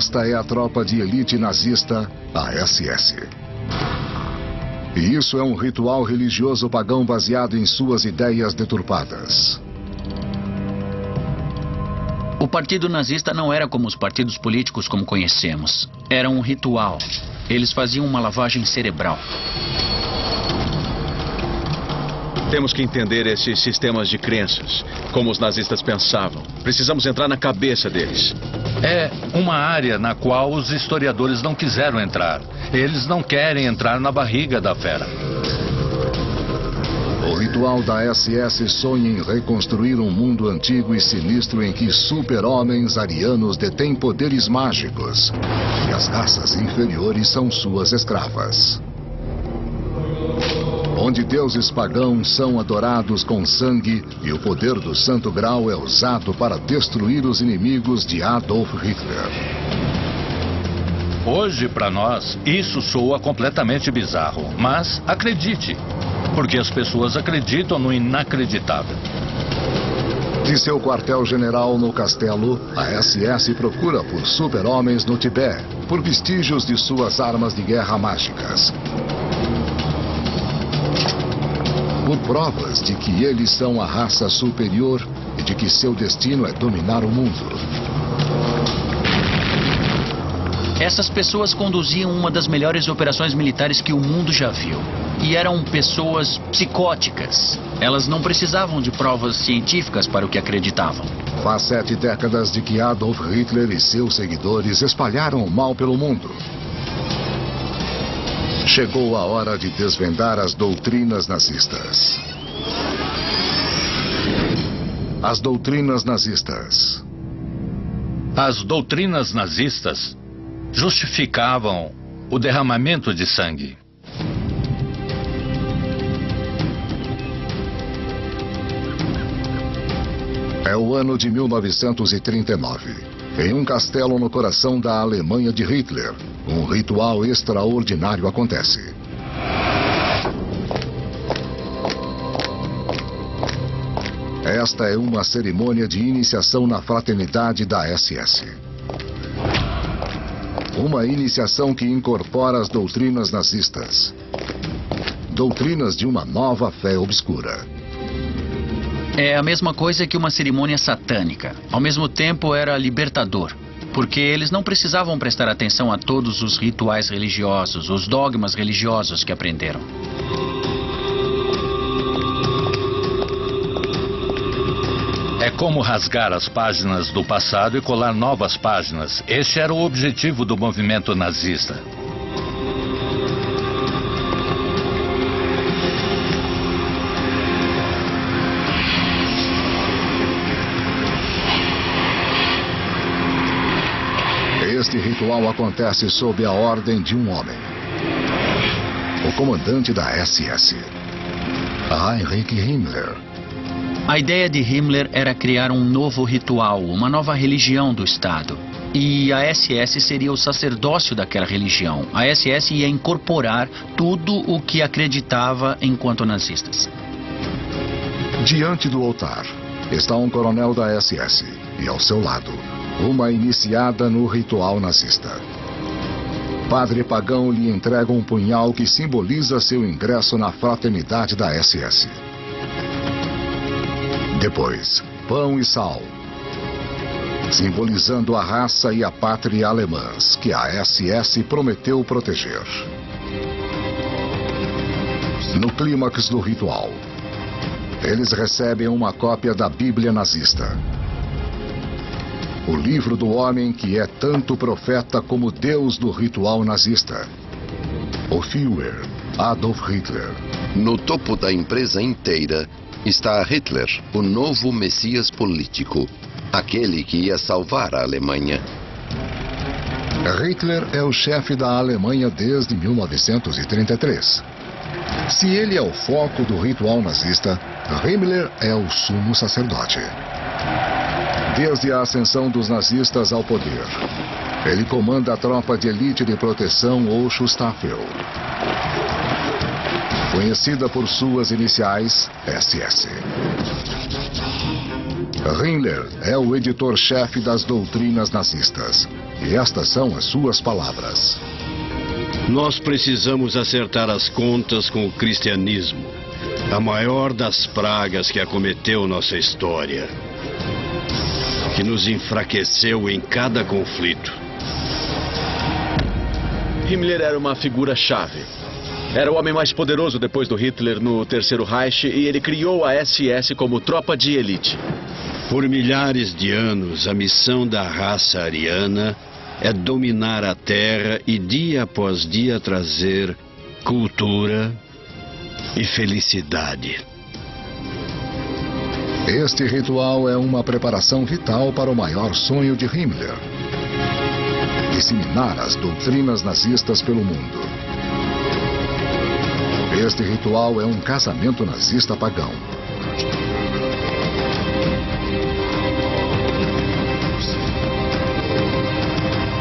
Esta é a tropa de elite nazista, a SS. E isso é um ritual religioso pagão baseado em suas ideias deturpadas. O partido nazista não era como os partidos políticos como conhecemos. Era um ritual. Eles faziam uma lavagem cerebral. Temos que entender esses sistemas de crenças, como os nazistas pensavam. Precisamos entrar na cabeça deles. É uma área na qual os historiadores não quiseram entrar. Eles não querem entrar na barriga da fera. O ritual da SS sonha em reconstruir um mundo antigo e sinistro em que super-homens arianos detêm poderes mágicos e as raças inferiores são suas escravas. Onde deuses pagãos são adorados com sangue e o poder do Santo Grau é usado para destruir os inimigos de Adolf Hitler. Hoje, para nós, isso soa completamente bizarro. Mas acredite, porque as pessoas acreditam no inacreditável. De seu quartel-general no castelo, a SS procura por super-homens no Tibete, por vestígios de suas armas de guerra mágicas. Por provas de que eles são a raça superior e de que seu destino é dominar o mundo. Essas pessoas conduziam uma das melhores operações militares que o mundo já viu. E eram pessoas psicóticas. Elas não precisavam de provas científicas para o que acreditavam. Faz 7 décadas de que Adolf Hitler e seus seguidores espalharam o mal pelo mundo. Chegou a hora de desvendar as doutrinas nazistas. As doutrinas nazistas. As doutrinas nazistas justificavam o derramamento de sangue. É o ano de 1939. Em um castelo no coração da Alemanha de Hitler, um ritual extraordinário acontece. Esta é uma cerimônia de iniciação na fraternidade da SS. Uma iniciação que incorpora as doutrinas nazistas. Doutrinas de uma nova fé obscura. É a mesma coisa que uma cerimônia satânica. Ao mesmo tempo era libertador. Porque eles não precisavam prestar atenção a todos os rituais religiosos, os dogmas religiosos que aprenderam. É como rasgar as páginas do passado e colar novas páginas. Este era o objetivo do movimento nazista. Este ritual acontece sob a ordem de um homem. O comandante da SS, Heinrich Himmler. A ideia de Himmler era criar um novo ritual, uma nova religião do Estado. E a SS seria o sacerdócio daquela religião. A SS ia incorporar tudo o que acreditava enquanto nazistas. Diante do altar está um coronel da SS e ao seu lado uma iniciada no ritual nazista. Padre pagão lhe entrega um punhal que simboliza seu ingresso na fraternidade da SS. Depois, pão e sal, simbolizando a raça e a pátria alemãs que a SS prometeu proteger. No clímax do ritual, eles recebem uma cópia da Bíblia nazista. O livro do homem que é tanto profeta como Deus do ritual nazista. O Führer, Adolf Hitler. No topo da empresa inteira está Hitler, o novo messias político. Aquele que ia salvar a Alemanha. Hitler é o chefe da Alemanha desde 1933. Se ele é o foco do ritual nazista, Himmler é o sumo sacerdote. Desde a ascensão dos nazistas ao poder, ele comanda a tropa de elite de proteção ou Schutzstaffel. Conhecida por suas iniciais, SS. Himmler é o editor-chefe das doutrinas nazistas E estas são as suas palavras. Nós precisamos acertar as contas com o cristianismo, a maior das pragas que acometeu nossa história, que nos enfraqueceu em cada conflito. Himmler era uma figura-chave. Era o homem mais poderoso depois do Hitler no Terceiro Reich e ele criou a SS como tropa de elite. Por milhares de anos, a missão da raça ariana é dominar a Terra e dia após dia trazer cultura e felicidade. Este ritual é uma preparação vital para o maior sonho de Himmler: disseminar as doutrinas nazistas pelo mundo. Este ritual é um casamento nazista pagão.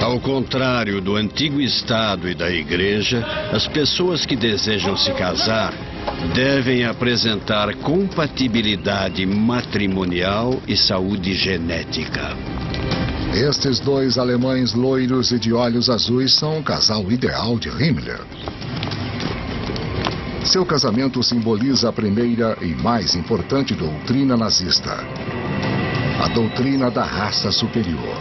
Ao contrário do antigo Estado e da Igreja, as pessoas que desejam se casar devem apresentar compatibilidade matrimonial e saúde genética. Estes dois alemães loiros e de olhos azuis são o casal ideal de Himmler. Seu casamento simboliza a primeira e mais importante doutrina nazista: a doutrina da raça superior.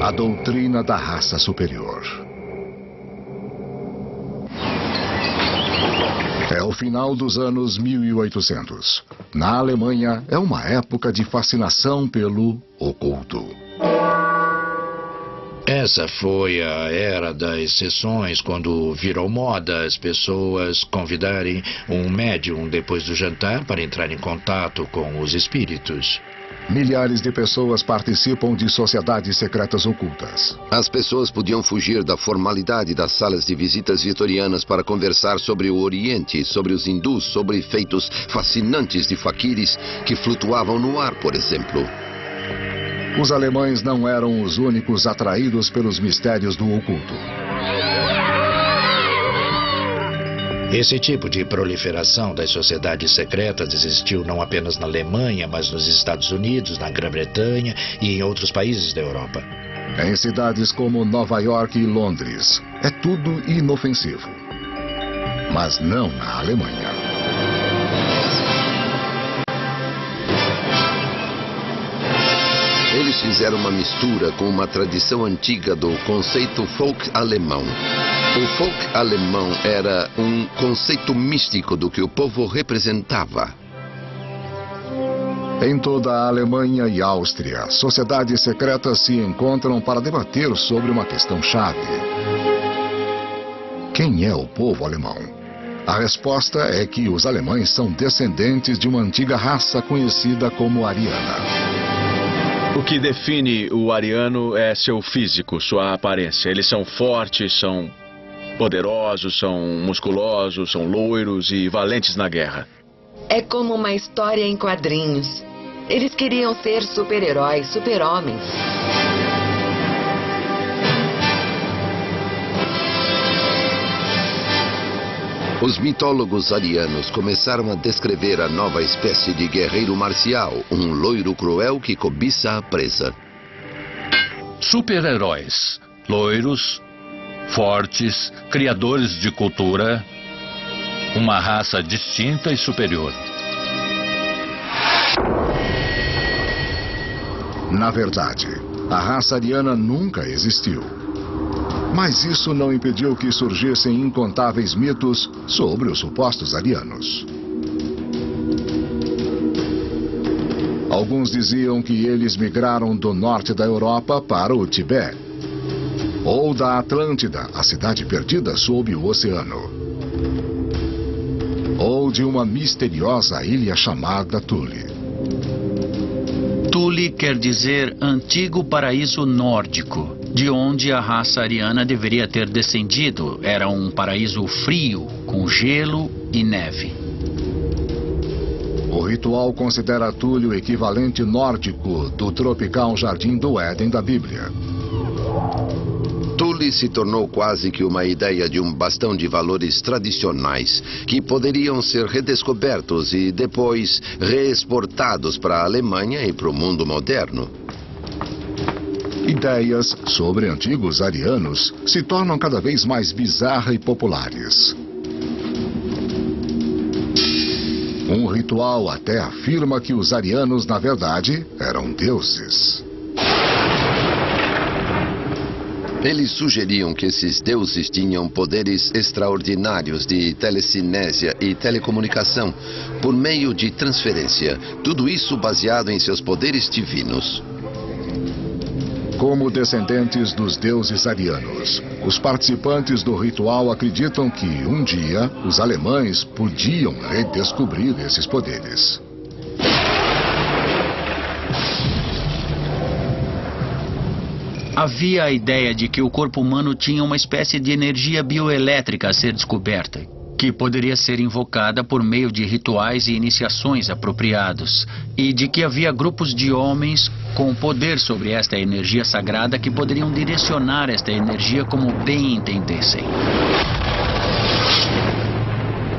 A doutrina da raça superior. É o final dos anos 1800. Na Alemanha, é uma época de fascinação pelo oculto. Essa foi a era das sessões, quando virou moda as pessoas convidarem um médium depois do jantar para entrar em contato com os espíritos. Milhares de pessoas participam de sociedades secretas ocultas. As pessoas podiam fugir da formalidade das salas de visitas vitorianas para conversar sobre o Oriente, sobre os hindus, sobre feitos fascinantes de faquires que flutuavam no ar, por exemplo. Os alemães não eram os únicos atraídos pelos mistérios do oculto. Esse tipo de proliferação das sociedades secretas existiu não apenas na Alemanha, mas nos Estados Unidos, na Grã-Bretanha e em outros países da Europa. Em cidades como Nova York e Londres, é tudo inofensivo. Mas não na Alemanha. Eles fizeram uma mistura com uma tradição antiga do conceito folk alemão. O folk alemão era um conceito místico do que o povo representava. Em toda a Alemanha e Áustria, sociedades secretas se encontram para debater sobre uma questão-chave: quem é o povo alemão? A resposta é que os alemães são descendentes de uma antiga raça conhecida como ariana. O que define o ariano é seu físico, sua aparência. Eles são fortes, são poderosos, são musculosos, são loiros e valentes na guerra. É como uma história em quadrinhos. Eles queriam ser super-heróis, super-homens. Os mitólogos arianos começaram a descrever a nova espécie de guerreiro marcial, um loiro cruel que cobiça a presa. Super-heróis, loiros, fortes, criadores de cultura, uma raça distinta e superior. Na verdade, a raça ariana nunca existiu. Mas isso não impediu que surgissem incontáveis mitos sobre os supostos arianos. Alguns diziam que eles migraram do norte da Europa para o Tibete, ou da Atlântida, a cidade perdida sob o oceano, ou de uma misteriosa ilha chamada Thule. Thule quer dizer antigo paraíso nórdico, de onde a raça ariana deveria ter descendido. Era um paraíso frio, com gelo e neve. O ritual considera Thule o equivalente nórdico do tropical Jardim do Éden da Bíblia. Thule se tornou quase que uma ideia de um bastão de valores tradicionais que poderiam ser redescobertos e depois reexportados para a Alemanha e para o mundo moderno. E ideias sobre antigos arianos se tornam cada vez mais bizarras e populares. Um ritual até afirma que os arianos, na verdade, eram deuses. Eles sugeriam que esses deuses tinham poderes extraordinários de telecinésia e telecomunicação por meio de transferência. Tudo isso baseado em seus poderes divinos. Como descendentes dos deuses arianos, os participantes do ritual acreditam que, um dia, os alemães podiam redescobrir esses poderes. Havia a ideia de que o corpo humano tinha uma espécie de energia bioelétrica a ser descoberta, que poderia ser invocada por meio de rituais e iniciações apropriados, e de que havia grupos de homens com poder sobre esta energia sagrada que poderiam direcionar esta energia como bem entendessem.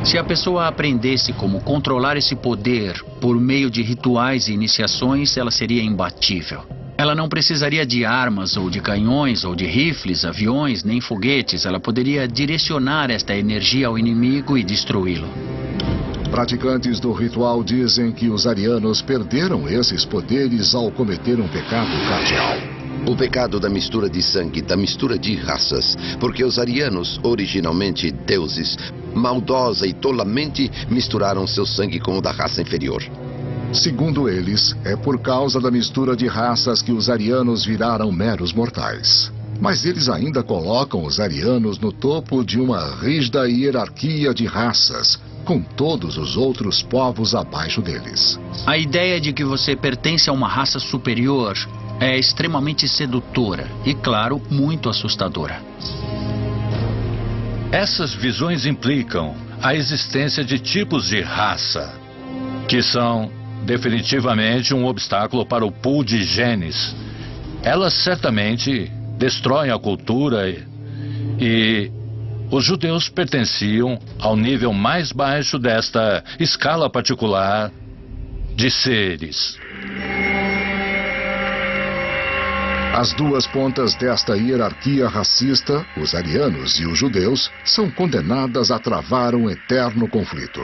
Se a pessoa aprendesse como controlar esse poder por meio de rituais e iniciações, ela seria imbatível. Ela não precisaria de armas ou de canhões ou de rifles, aviões, nem foguetes. Ela poderia direcionar esta energia ao inimigo e destruí-lo. Praticantes do ritual dizem que os arianos perderam esses poderes ao cometer um pecado cardial. O pecado da mistura de sangue, da mistura de raças. Porque os arianos, originalmente deuses, maldosa e tolamente misturaram seu sangue com o da raça inferior. Segundo eles, é por causa da mistura de raças que os arianos viraram meros mortais. Mas eles ainda colocam os arianos no topo de uma rígida hierarquia de raças, com todos os outros povos abaixo deles. A ideia de que você pertence a uma raça superior é extremamente sedutora e, claro, muito assustadora. Essas visões implicam a existência de tipos de raça, que são definitivamente um obstáculo para o pool de genes. Elas certamente destroem a cultura e os judeus pertenciam ao nível mais baixo desta escala particular de seres. As duas pontas desta hierarquia racista, os arianos e os judeus, são condenadas a travar um eterno conflito.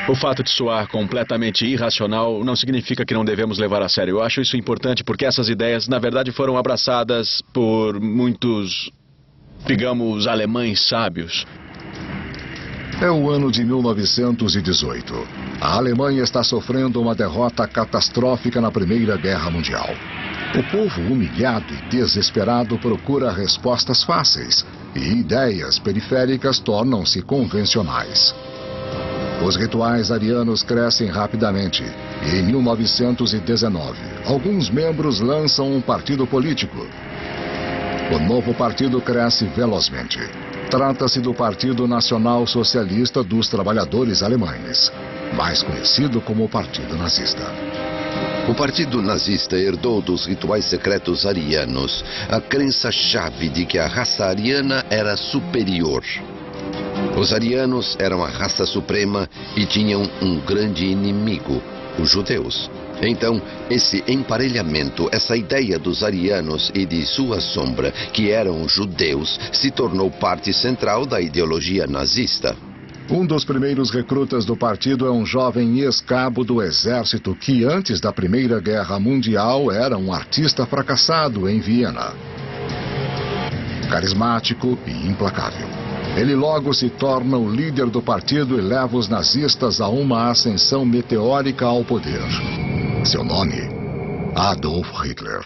O fato de soar completamente irracional não significa que não devemos levar a sério. Eu acho isso importante porque essas ideias, na verdade, foram abraçadas por muitos, digamos, alemães sábios. É o ano de 1918. A Alemanha está sofrendo uma derrota catastrófica na Primeira Guerra Mundial. O povo humilhado e desesperado procura respostas fáceis e ideias periféricas tornam-se convencionais. Os rituais arianos crescem rapidamente e, em 1919, alguns membros lançam um partido político. O novo partido cresce velozmente. Trata-se do Partido Nacional Socialista dos Trabalhadores Alemães, mais conhecido como o Partido Nazista. O Partido Nazista herdou dos rituais secretos arianos a crença-chave de que a raça ariana era superior. Os arianos eram a raça suprema e tinham um grande inimigo, os judeus. Então, esse emparelhamento, essa ideia dos arianos e de sua sombra, que eram judeus, se tornou parte central da ideologia nazista. Um dos primeiros recrutas do partido é um jovem ex-cabo do exército que, antes da Primeira Guerra Mundial, era um artista fracassado em Viena. Carismático e implacável. Ele logo se torna o líder do partido e leva os nazistas a uma ascensão meteórica ao poder. Seu nome, Adolf Hitler.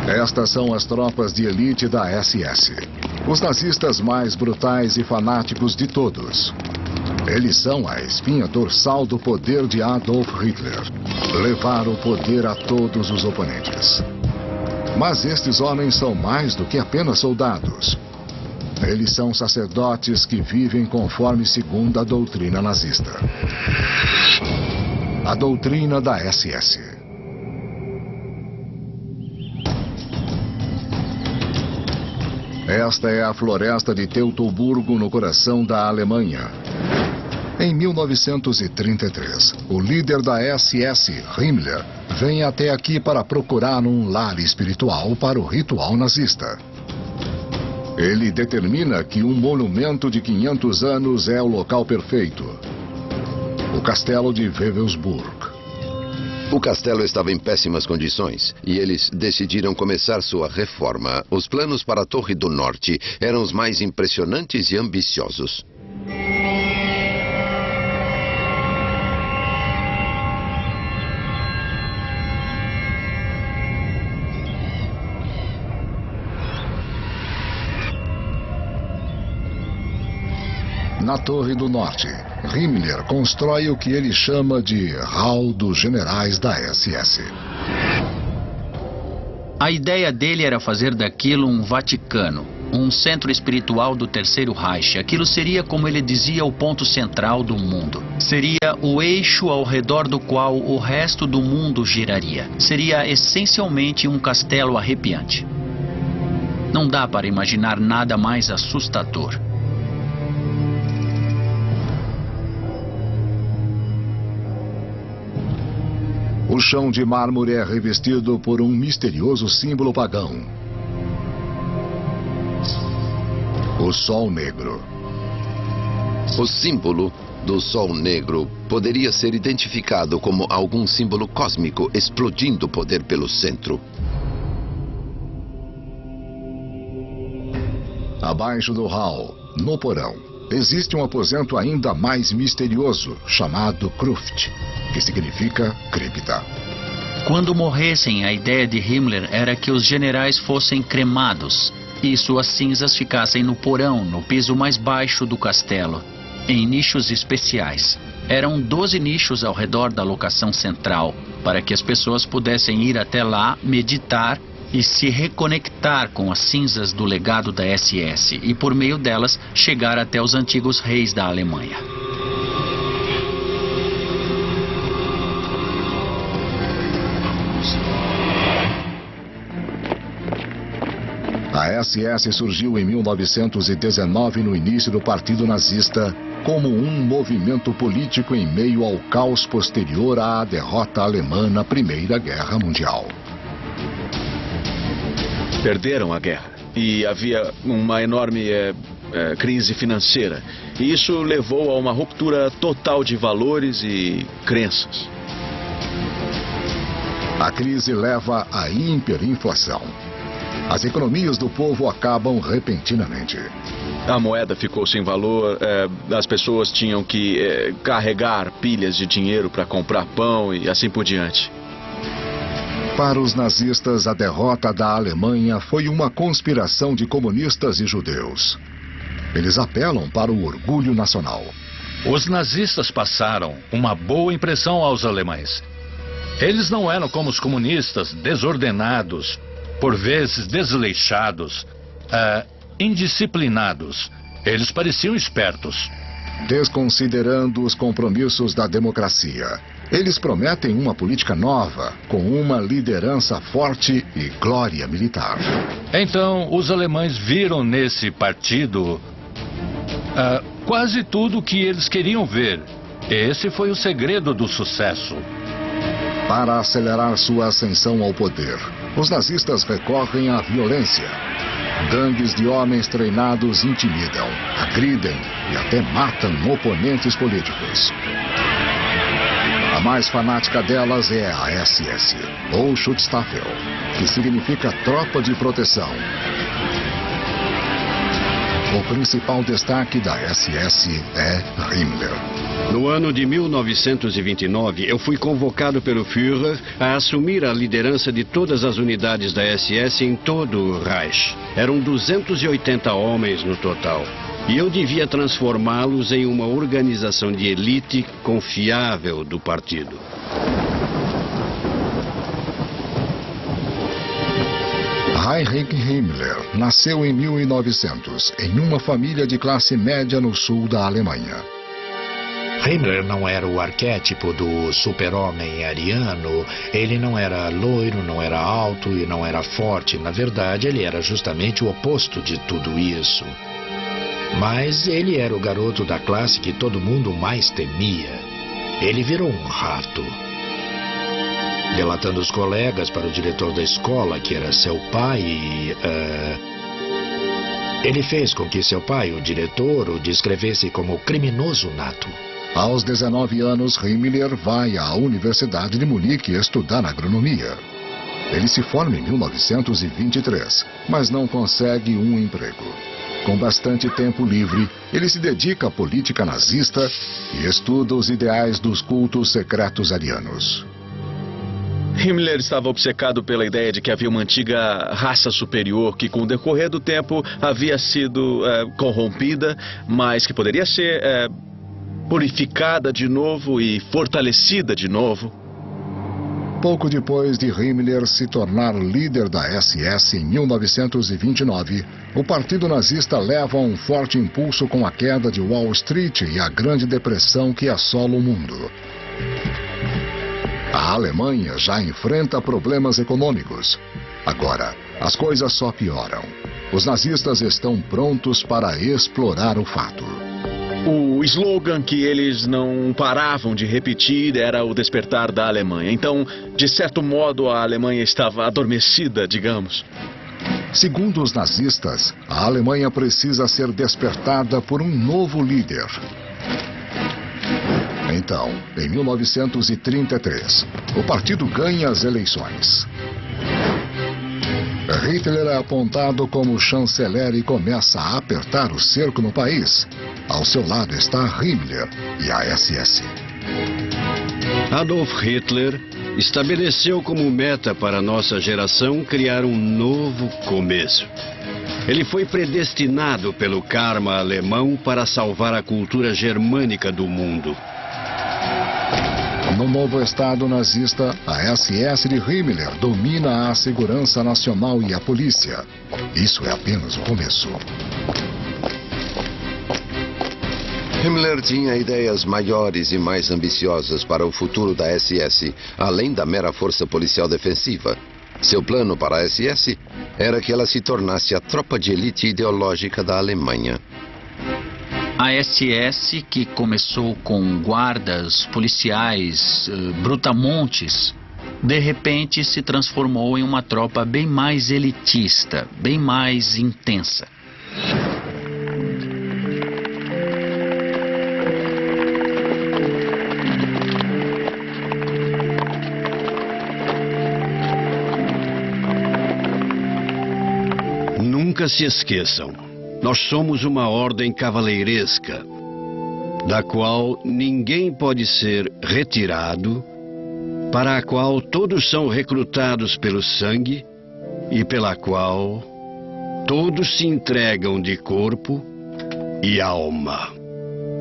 Estas são as tropas de elite da SS. Os nazistas mais brutais e fanáticos de todos. Eles são a espinha dorsal do poder de Adolf Hitler. Levar o poder a todos os oponentes. Mas estes homens são mais do que apenas soldados. Eles são sacerdotes que vivem conforme segundo a doutrina nazista. A doutrina da SS. Esta é a floresta de Teutoburgo, no coração da Alemanha. Em 1933, o líder da SS, Himmler, vem até aqui para procurar um lar espiritual para o ritual nazista. Ele determina que um monumento de 500 anos é o local perfeito: o castelo de Wewelsburg. O castelo estava em péssimas condições e eles decidiram começar sua reforma. Os planos para a Torre do Norte eram os mais impressionantes e ambiciosos. Na Torre do Norte, Himmler constrói o que ele chama de Hall dos Generais da SS. A ideia dele era fazer daquilo um Vaticano, um centro espiritual do Terceiro Reich. Aquilo seria, como ele dizia, o ponto central do mundo. Seria o eixo ao redor do qual o resto do mundo giraria. Seria essencialmente um castelo arrepiante. Não dá para imaginar nada mais assustador. O chão de mármore é revestido por um misterioso símbolo pagão: o Sol Negro. O símbolo do Sol Negro poderia ser identificado como algum símbolo cósmico explodindo poder pelo centro. Abaixo do hall, no porão, existe um aposento ainda mais misterioso, chamado Cruft, que significa cripta. Quando morressem, a ideia de Himmler era que os generais fossem cremados e suas cinzas ficassem no porão, no piso mais baixo do castelo, em nichos especiais. Eram 12 nichos ao redor da locação central, para que as pessoas pudessem ir até lá, meditar e se reconectar com as cinzas do legado da SS e, por meio delas, chegar até os antigos reis da Alemanha. A SS surgiu em 1919 no início do Partido Nazista como um movimento político em meio ao caos posterior à derrota alemã na Primeira Guerra Mundial. Perderam a guerra e havia uma enorme crise financeira. E isso levou a uma ruptura total de valores e crenças. A crise leva à hiperinflação. As economias do povo acabam repentinamente. A moeda ficou sem valor, as pessoas tinham que carregar pilhas de dinheiro para comprar pão e assim por diante. Para os nazistas, a derrota da Alemanha foi uma conspiração de comunistas e judeus. Eles apelam para o orgulho nacional. Os nazistas passaram uma boa impressão aos alemães. Eles não eram como os comunistas, desordenados, por vezes desleixados, indisciplinados. Eles pareciam espertos. Desconsiderando os compromissos da democracia, eles prometem uma política nova, com uma liderança forte e glória militar. Então, os alemães viram nesse partido quase tudo o que eles queriam ver. Esse foi o segredo do sucesso. Para acelerar sua ascensão ao poder, os nazistas recorrem à violência. Gangues de homens treinados intimidam, agridem e até matam oponentes políticos. A mais fanática delas é a SS, ou Schutzstaffel, que significa tropa de proteção. O principal destaque da SS é Himmler. No ano de 1929, eu fui convocado pelo Führer a assumir a liderança de todas as unidades da SS em todo o Reich. Eram 280 homens no total. E eu devia transformá-los em uma organização de elite confiável do partido. Heinrich Himmler nasceu em 1900, em uma família de classe média no sul da Alemanha. Himmler não era o arquétipo do super-homem ariano. Ele não era loiro, não era alto e não era forte. Na verdade, ele era justamente o oposto de tudo isso. Mas ele era o garoto da classe que todo mundo mais temia. Ele virou um rato. Delatando os colegas para o diretor da escola, que era seu pai, ele fez com que seu pai, o diretor, o descrevesse como criminoso nato. Aos 19 anos, Himmler vai à Universidade de Munique estudar agronomia. Ele se forma em 1923, mas não consegue um emprego. Com bastante tempo livre, ele se dedica à política nazista e estuda os ideais dos cultos secretos arianos. Himmler estava obcecado pela ideia de que havia uma antiga raça superior que, com o decorrer do tempo, havia sido corrompida, mas que poderia ser purificada de novo e fortalecida de novo. Pouco depois de Himmler se tornar líder da SS em 1929, o Partido Nazista leva um forte impulso com a queda de Wall Street e a Grande Depressão que assola o mundo. A Alemanha já enfrenta problemas econômicos. Agora, as coisas só pioram. Os nazistas estão prontos para explorar o fato. O slogan que eles não paravam de repetir era o despertar da Alemanha. Então, de certo modo, a Alemanha estava adormecida, digamos. Segundo os nazistas, a Alemanha precisa ser despertada por um novo líder. Então, em 1933, o partido ganha as eleições. Hitler é apontado como chanceler e começa a apertar o cerco no país. Ao seu lado está Himmler e a SS. Adolf Hitler estabeleceu como meta para nossa geração criar um novo começo. Ele foi predestinado pelo karma alemão para salvar a cultura germânica do mundo. No novo Estado nazista, a SS de Himmler domina a segurança nacional e a polícia. Isso é apenas o começo. Himmler tinha ideias maiores e mais ambiciosas para o futuro da SS, além da mera força policial defensiva. Seu plano para a SS era que ela se tornasse a tropa de elite ideológica da Alemanha. A SS, que começou com guardas, policiais, brutamontes, de repente se transformou em uma tropa bem mais elitista, bem mais intensa. Nunca se esqueçam, nós somos uma ordem cavaleiresca, da qual ninguém pode ser retirado, para a qual todos são recrutados pelo sangue e pela qual todos se entregam de corpo e alma.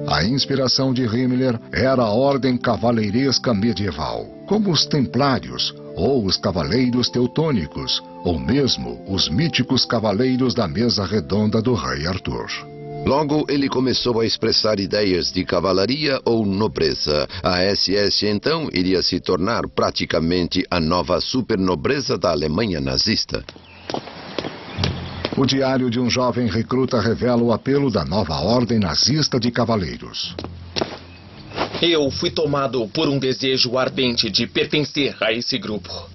A inspiração de Himmler era a ordem cavaleiresca medieval, como os templários ou os cavaleiros teutônicos, ou mesmo os míticos cavaleiros da mesa redonda do rei Arthur. Logo, ele começou a expressar ideias de cavalaria ou nobreza. A SS, então, iria se tornar praticamente a nova supernobreza da Alemanha nazista. O diário de um jovem recruta revela o apelo da nova ordem nazista de cavaleiros. Eu fui tomado por um desejo ardente de pertencer a esse grupo.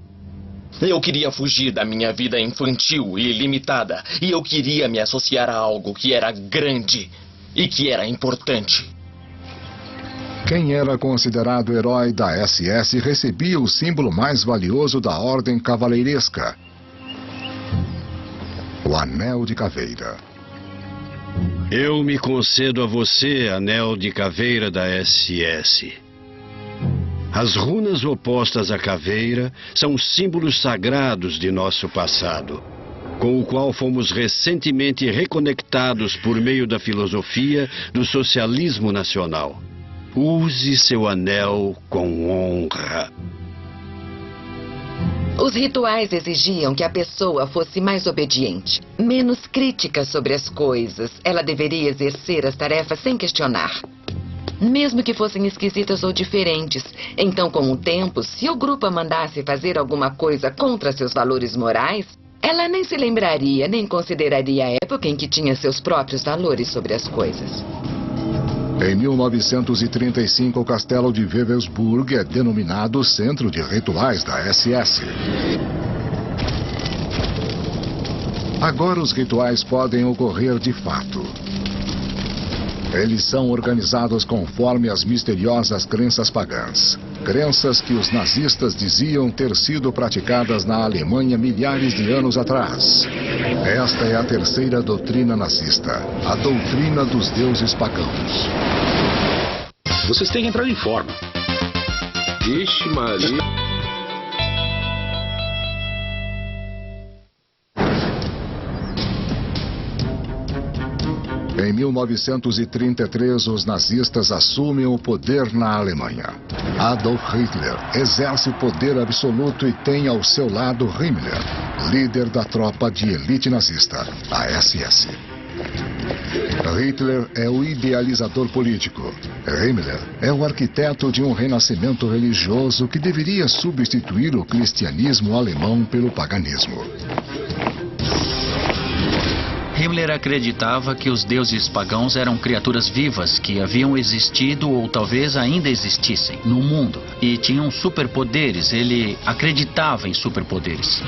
Eu queria fugir da minha vida infantil e limitada, e eu queria me associar a algo que era grande e que era importante. Quem era considerado herói da SS recebia o símbolo mais valioso da ordem cavaleiresca: o Anel de Caveira. Eu me concedo a você, Anel de Caveira da SS. As runas opostas à caveira são símbolos sagrados de nosso passado, com o qual fomos recentemente reconectados por meio da filosofia do socialismo nacional. Use seu anel com honra. Os rituais exigiam que a pessoa fosse mais obediente, menos crítica sobre as coisas. Ela deveria exercer as tarefas sem questionar, mesmo que fossem esquisitas ou diferentes. Então, com o tempo, se o grupo a mandasse fazer alguma coisa contra seus valores morais, Ela nem se lembraria, nem consideraria a época em que tinha seus próprios valores sobre as coisas. Em 1935, o castelo de Wewelsburg é denominado Centro de Rituais da SS. Agora os rituais podem ocorrer de fato. Eles são organizados conforme as misteriosas crenças pagãs. Crenças que os nazistas diziam ter sido praticadas na Alemanha milhares de anos atrás. Esta é a terceira doutrina nazista, a doutrina dos deuses pagãos. Vocês têm que entrar em forma. Vixe, Maria. Em 1933, os nazistas assumem o poder na Alemanha. Adolf Hitler exerce poder absoluto e tem ao seu lado Himmler, líder da tropa de elite nazista, a SS. Hitler é o idealizador político. Himmler é o arquiteto de um renascimento religioso que deveria substituir o cristianismo alemão pelo paganismo. Himmler acreditava que os deuses pagãos eram criaturas vivas que haviam existido ou talvez ainda existissem no mundo e tinham superpoderes. Ele acreditava em superpoderes.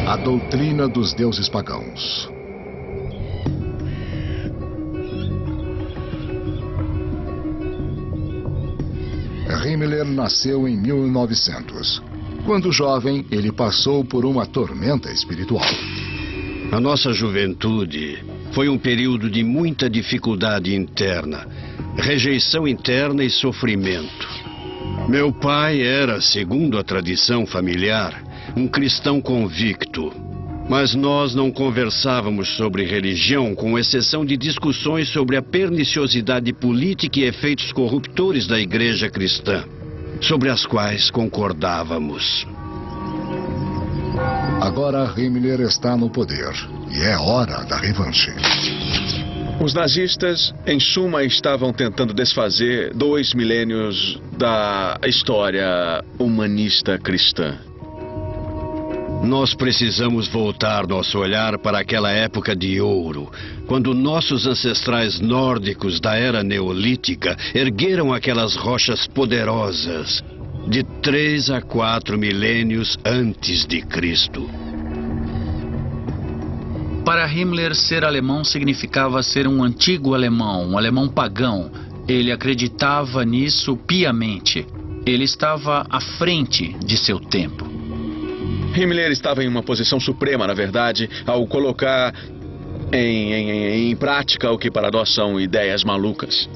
A doutrina dos deuses pagãos. Himmler nasceu em 1900. Quando jovem, ele passou por uma tormenta espiritual. A nossa juventude foi um período de muita dificuldade interna, rejeição interna e sofrimento. Meu pai era, segundo a tradição familiar, um cristão convicto. Mas nós não conversávamos sobre religião, com exceção de discussões sobre a perniciosidade política e efeitos corruptores da igreja cristã, sobre as quais concordávamos. Agora Himmler está no poder e é hora da revanche. Os nazistas, em suma, estavam tentando desfazer 2 milênios da história humanista cristã. Nós precisamos voltar nosso olhar para aquela época de ouro, quando nossos ancestrais nórdicos da era neolítica ergueram aquelas rochas poderosas de 3 a 4 milênios antes de Cristo. Para Himmler, ser alemão significava ser um antigo alemão, um alemão pagão. Ele acreditava nisso piamente. Ele estava à frente de seu tempo. Himmler estava em uma posição suprema, na verdade, ao colocar em prática o que para nós são ideias malucas.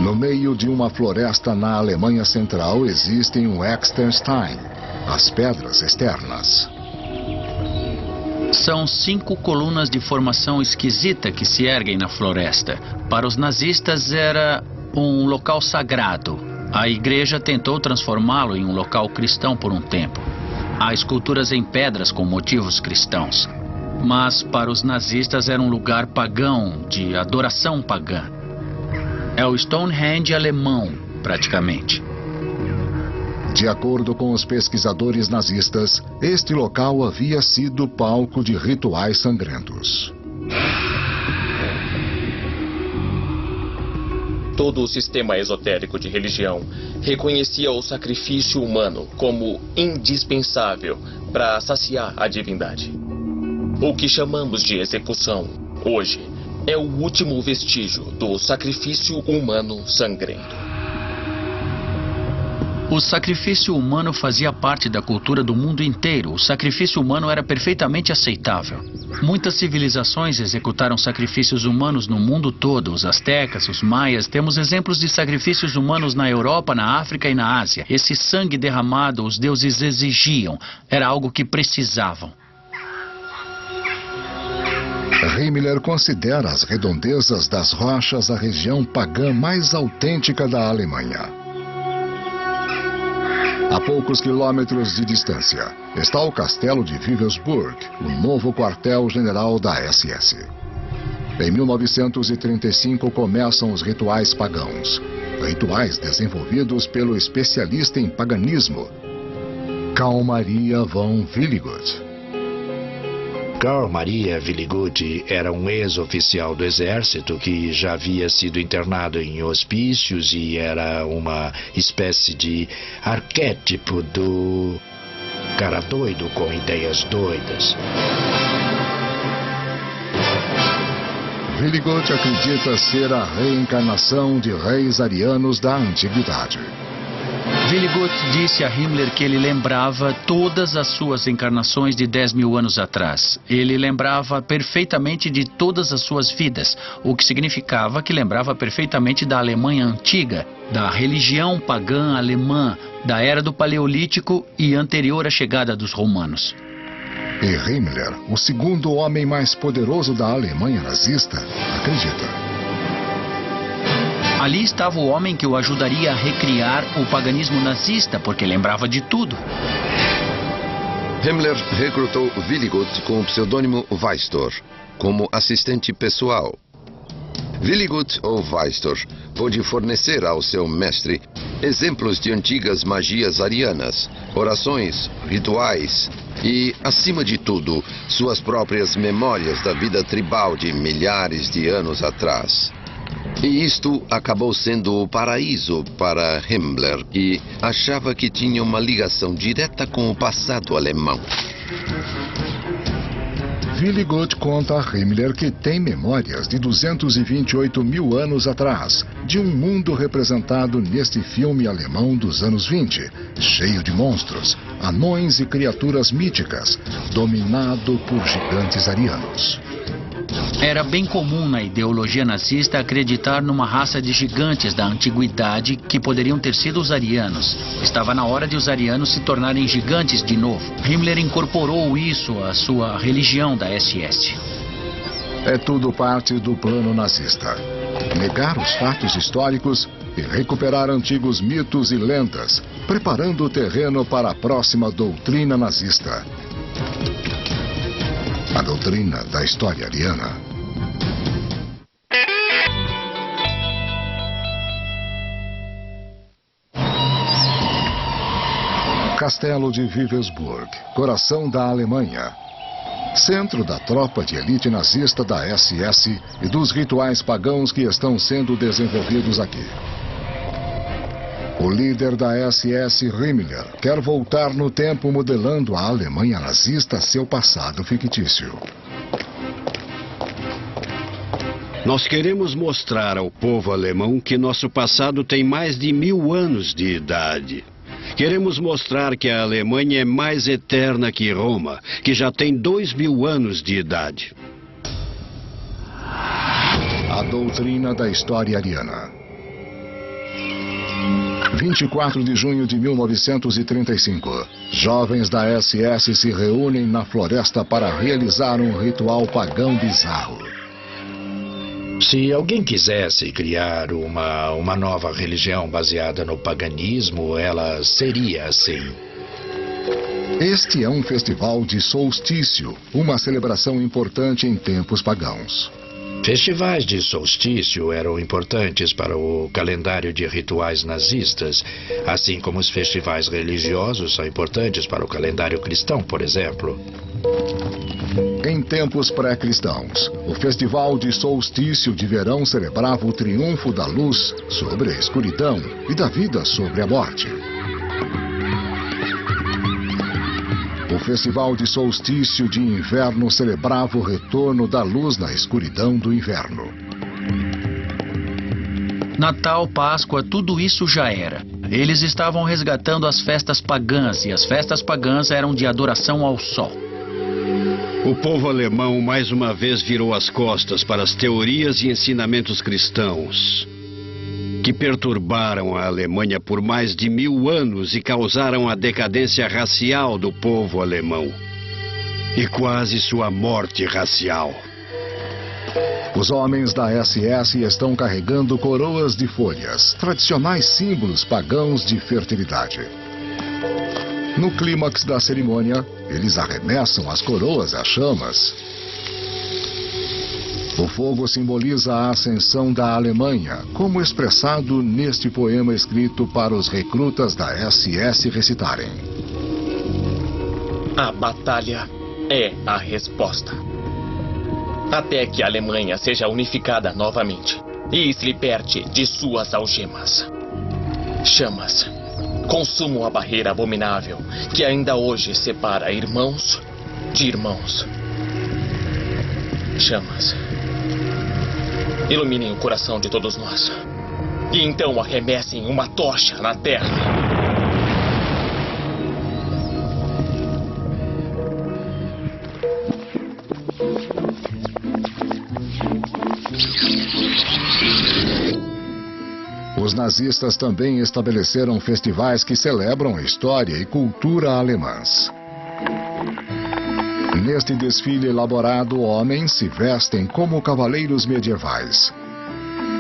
No meio de uma floresta na Alemanha Central existem um Exterstein, as pedras externas. São 5 colunas de formação esquisita que se erguem na floresta. Para os nazistas era um local sagrado. A igreja tentou transformá-lo em um local cristão por um tempo. Há esculturas em pedras com motivos cristãos. Mas para os nazistas era um lugar pagão, de adoração pagã. É o Stonehenge alemão, praticamente. De acordo com os pesquisadores nazistas, este local havia sido palco de rituais sangrentos. Todo o sistema esotérico de religião reconhecia o sacrifício humano como indispensável para saciar a divindade. O que chamamos de execução, hoje, é o último vestígio do sacrifício humano sangrento. O sacrifício humano fazia parte da cultura do mundo inteiro. O sacrifício humano era perfeitamente aceitável. Muitas civilizações executaram sacrifícios humanos no mundo todo. Os astecas, os maias. Temos exemplos de sacrifícios humanos na Europa, na África e na Ásia. Esse sangue derramado os deuses exigiam. Era algo que precisavam. Himmler considera as redondezas das rochas a região pagã mais autêntica da Alemanha. A poucos quilômetros de distância está o castelo de Wewelsburg, o novo quartel-general da SS. Em 1935 começam os rituais pagãos, rituais desenvolvidos pelo especialista em paganismo. Karl Maria von Willigut. Karl Maria Willigut era um ex-oficial do exército que já havia sido internado em hospícios e era uma espécie de arquétipo do cara doido com ideias doidas. Willigut acredita ser a reencarnação de reis arianos da antiguidade. Willigut disse a Himmler que ele lembrava todas as suas encarnações de 10.000 anos atrás. Ele lembrava perfeitamente de todas as suas vidas, o que significava que lembrava perfeitamente da Alemanha antiga, da religião pagã alemã, da era do Paleolítico e anterior à chegada dos romanos. E Himmler, o segundo homem mais poderoso da Alemanha nazista, acredita. Ali estava o homem que o ajudaria a recriar o paganismo nazista, porque lembrava de tudo. Himmler recrutou Willigut com o pseudônimo Weistor como assistente pessoal. Willigut, ou Weistor, pôde fornecer ao seu mestre exemplos de antigas magias arianas, orações, rituais e, acima de tudo, suas próprias memórias da vida tribal de milhares de anos atrás. E isto acabou sendo o paraíso para Himmler e achava que tinha uma ligação direta com o passado alemão. Willigut conta a Himmler que tem memórias de 228.000 anos atrás, de um mundo representado neste filme alemão dos anos 20, cheio de monstros, anões e criaturas míticas, dominado por gigantes arianos. Era bem comum na ideologia nazista acreditar numa raça de gigantes da antiguidade que poderiam ter sido os arianos. Estava na hora de os arianos se tornarem gigantes de novo. Himmler incorporou isso à sua religião da SS. É tudo parte do plano nazista. Negar os fatos históricos e recuperar antigos mitos e lendas, preparando o terreno para a próxima doutrina nazista. A doutrina da história ariana. Castelo de Wewelsburg, coração da Alemanha. Centro da tropa de elite nazista da SS e dos rituais pagãos que estão sendo desenvolvidos aqui. O líder da SS, Himmler, quer voltar no tempo modelando a Alemanha nazista a seu passado fictício. Nós queremos mostrar ao povo alemão que nosso passado tem mais de 1000 anos de idade. Queremos mostrar que a Alemanha é mais eterna que Roma, que já tem 2000 anos de idade. A doutrina da história ariana. 24 de junho de 1935. Jovens da SS se reúnem na floresta para realizar um ritual pagão bizarro. Se alguém quisesse criar uma nova religião baseada no paganismo, ela seria assim. Este é um festival de solstício, uma celebração importante em tempos pagãos. Festivais de solstício eram importantes para o calendário de rituais nazistas, assim como os festivais religiosos são importantes para o calendário cristão, por exemplo. Em tempos pré-cristãos, o festival de solstício de verão celebrava o triunfo da luz sobre a escuridão e da vida sobre a morte. O festival de solstício de inverno celebrava o retorno da luz na escuridão do inverno. Natal, Páscoa, tudo isso já era. Eles estavam resgatando as festas pagãs e as festas pagãs eram de adoração ao sol. O povo alemão mais uma vez virou as costas para as teorias e ensinamentos cristãos, que perturbaram a Alemanha por mais de 1000 anos e causaram a decadência racial do povo alemão e quase sua morte racial. Os homens da SS estão carregando coroas de folhas, tradicionais símbolos pagãos de fertilidade. No clímax da cerimônia, eles arremessam as coroas às chamas. O fogo simboliza a ascensão da Alemanha, como expressado neste poema escrito para os recrutas da SS recitarem. A batalha é a resposta. Até que a Alemanha seja unificada novamente e se liberte de suas algemas. Chamas consumam a barreira abominável que ainda hoje separa irmãos de irmãos. Chamas iluminem o coração de todos nós. E então arremessem uma tocha na terra. Os nazistas também estabeleceram festivais que celebram a história e cultura alemãs. Neste desfile elaborado, homens se vestem como cavaleiros medievais.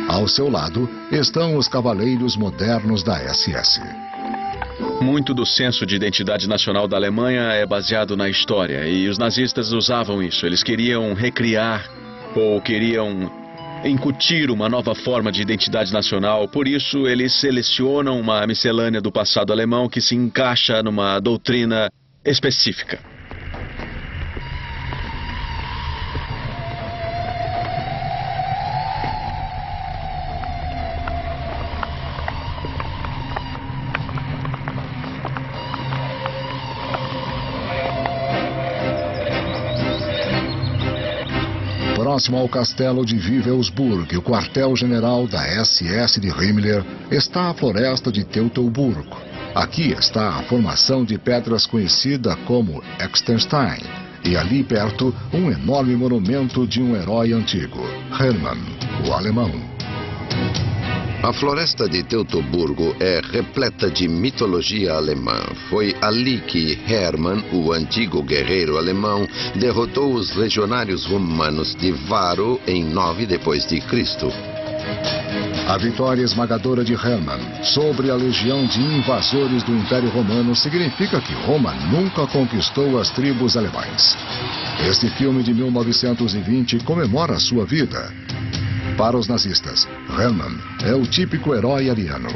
Ao seu lado estão os cavaleiros modernos da SS. Muito do senso de identidade nacional da Alemanha é baseado na história, e os nazistas usavam isso. Eles queriam recriar ou queriam incutir uma nova forma de identidade nacional. Por isso, eles selecionam uma miscelânea do passado alemão que se encaixa numa doutrina específica. Próximo ao castelo de Wewelsburg, o quartel-general da SS de Himmler, está a floresta de Teutoburgo. Aqui está a formação de pedras conhecida como Exterstein. E ali perto, um enorme monumento de um herói antigo, Hermann, o alemão. A floresta de Teutoburgo é repleta de mitologia alemã. Foi ali que Hermann, o antigo guerreiro alemão, derrotou os legionários romanos de Varo em 9 d.C. A vitória esmagadora de Hermann sobre a legião de invasores do Império Romano significa que Roma nunca conquistou as tribos alemãs. Este filme de 1920 comemora a sua vida. Para os nazistas, Hermann é o típico herói ariano.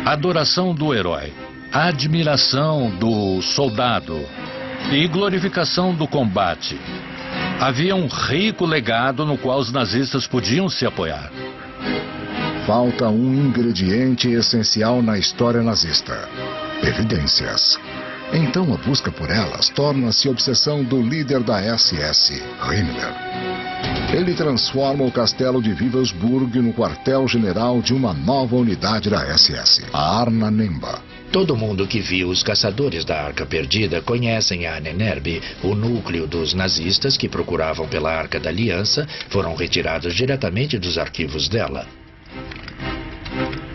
Adoração do herói, admiração do soldado e glorificação do combate. Havia um rico legado no qual os nazistas podiam se apoiar. Falta um ingrediente essencial na história nazista: evidências. Então a busca por elas torna-se obsessão do líder da SS, Himmler. Ele transforma o castelo de Wewelsburg no quartel-general de uma nova unidade da SS, a Arna Nemba. Todo mundo que viu os caçadores da Arca Perdida conhecem a Ahnenerbe, o núcleo dos nazistas que procuravam pela Arca da Aliança foram retirados diretamente dos arquivos dela.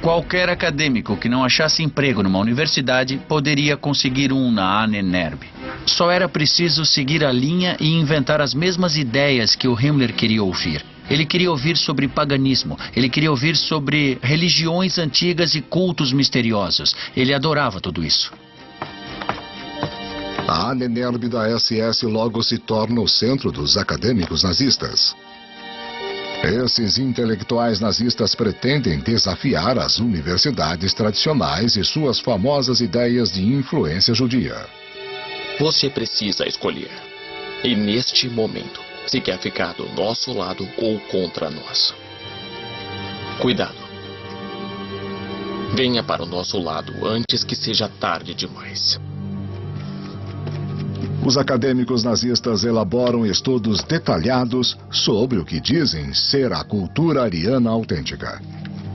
Qualquer acadêmico que não achasse emprego numa universidade poderia conseguir um na Ahnenerbe. Só era preciso seguir a linha e inventar as mesmas ideias que o Himmler queria ouvir. Ele queria ouvir sobre paganismo, ele queria ouvir sobre religiões antigas e cultos misteriosos. Ele adorava tudo isso. A Ahnenerbe da SS logo se torna o centro dos acadêmicos nazistas. Esses intelectuais nazistas pretendem desafiar as universidades tradicionais e suas famosas ideias de influência judia. Você precisa escolher. E neste momento, se quer ficar do nosso lado ou contra nós. Cuidado. Venha para o nosso lado antes que seja tarde demais. Os acadêmicos nazistas elaboram estudos detalhados sobre o que dizem ser a cultura ariana autêntica.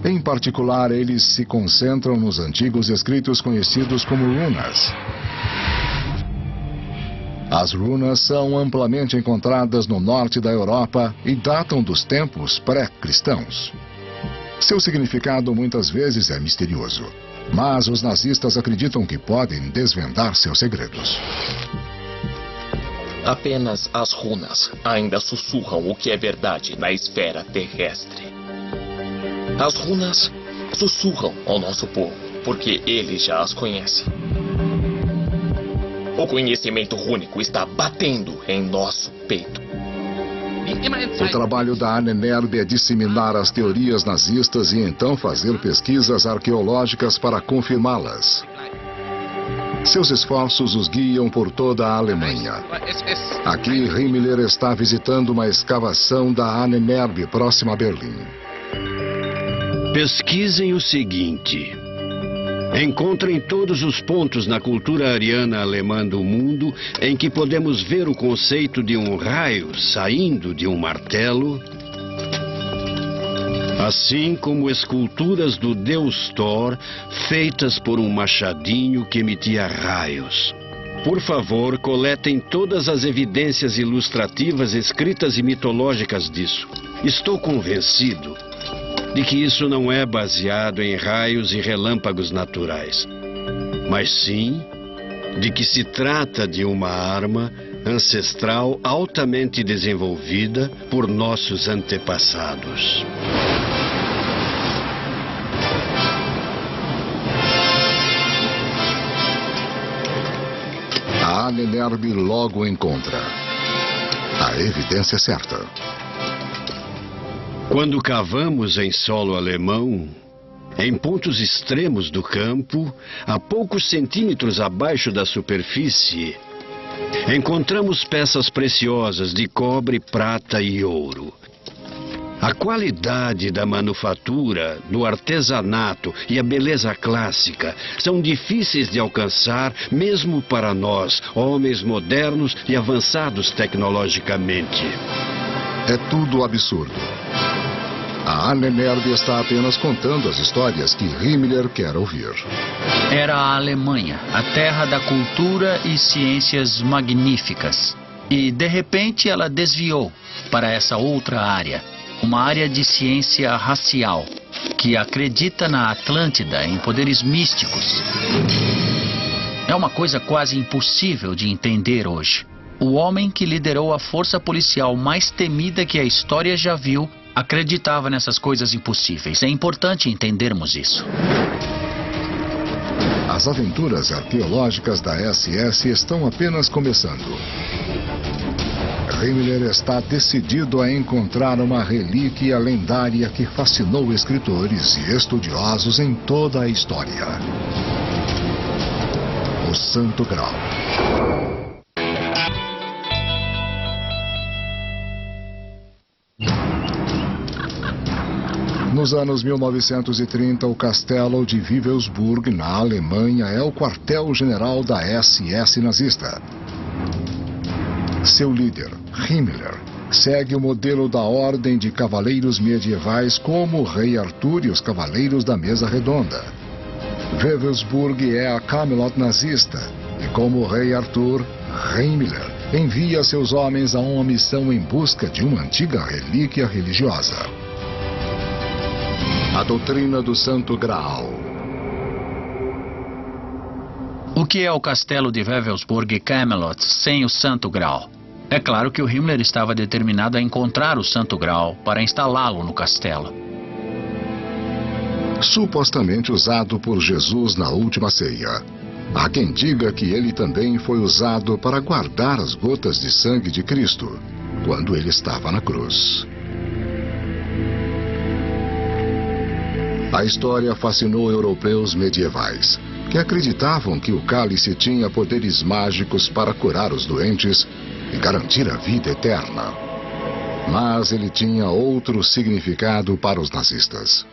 Em particular, eles se concentram nos antigos escritos conhecidos como runas. As runas são amplamente encontradas no norte da Europa e datam dos tempos pré-cristãos. Seu significado muitas vezes é misterioso, mas os nazistas acreditam que podem desvendar seus segredos. Apenas as runas ainda sussurram o que é verdade na esfera terrestre. As runas sussurram ao nosso povo, porque ele já as conhece. O conhecimento rúnico está batendo em nosso peito. O trabalho da Ahnenerbe é disseminar as teorias nazistas e então fazer pesquisas arqueológicas para confirmá-las. Seus esforços os guiam por toda a Alemanha. Aqui, Himmler está visitando uma escavação da Ahnenerbe, próxima a Berlim. Pesquisem o seguinte. Encontrem todos os pontos na cultura ariana alemã do mundo em que podemos ver o conceito de um raio saindo de um martelo, assim como esculturas do deus Thor feitas por um machadinho que emitia raios. Por favor, coletem todas as evidências ilustrativas escritas e mitológicas disso. Estou convencido de que isso não é baseado em raios e relâmpagos naturais, mas sim de que se trata de uma arma ancestral altamente desenvolvida por nossos antepassados. A Ahnenerbe logo encontra a evidência certa. Quando cavamos em solo alemão, em pontos extremos do campo, a poucos centímetros abaixo da superfície, encontramos peças preciosas de cobre, prata e ouro. A qualidade da manufatura, do artesanato e a beleza clássica são difíceis de alcançar mesmo para nós, homens modernos e avançados tecnologicamente. É tudo absurdo. A Ahnenerbe está apenas contando as histórias que Himmler quer ouvir. Era a Alemanha, a terra da cultura e ciências magníficas. E, de repente, ela desviou para essa outra área. Uma área de ciência racial, que acredita na Atlântida em poderes místicos. É uma coisa quase impossível de entender hoje. O homem que liderou a força policial mais temida que a história já viu acreditava nessas coisas impossíveis. É importante entendermos isso. As aventuras arqueológicas da SS estão apenas começando. Himmler está decidido a encontrar uma relíquia lendária que fascinou escritores e estudiosos em toda a história. O Santo Graal. Nos anos 1930, o castelo de Wewelsburg, na Alemanha, é o quartel-general da SS nazista. Seu líder, Himmler, segue o modelo da Ordem de Cavaleiros Medievais como o Rei Arthur e os Cavaleiros da Mesa Redonda. Wewelsburg é a Camelot nazista e, como o Rei Arthur, Himmler envia seus homens a uma missão em busca de uma antiga relíquia religiosa. A doutrina do Santo Graal. O que é o castelo de Wewelsburg e Camelot sem o Santo Graal? É claro que o Himmler estava determinado a encontrar o Santo Graal para instalá-lo no castelo. Supostamente usado por Jesus na última ceia. Há quem diga que ele também foi usado para guardar as gotas de sangue de Cristo, quando ele estava na cruz. A história fascinou europeus medievais, que acreditavam que o cálice tinha poderes mágicos para curar os doentes e garantir a vida eterna. Mas ele tinha outro significado para os nazistas.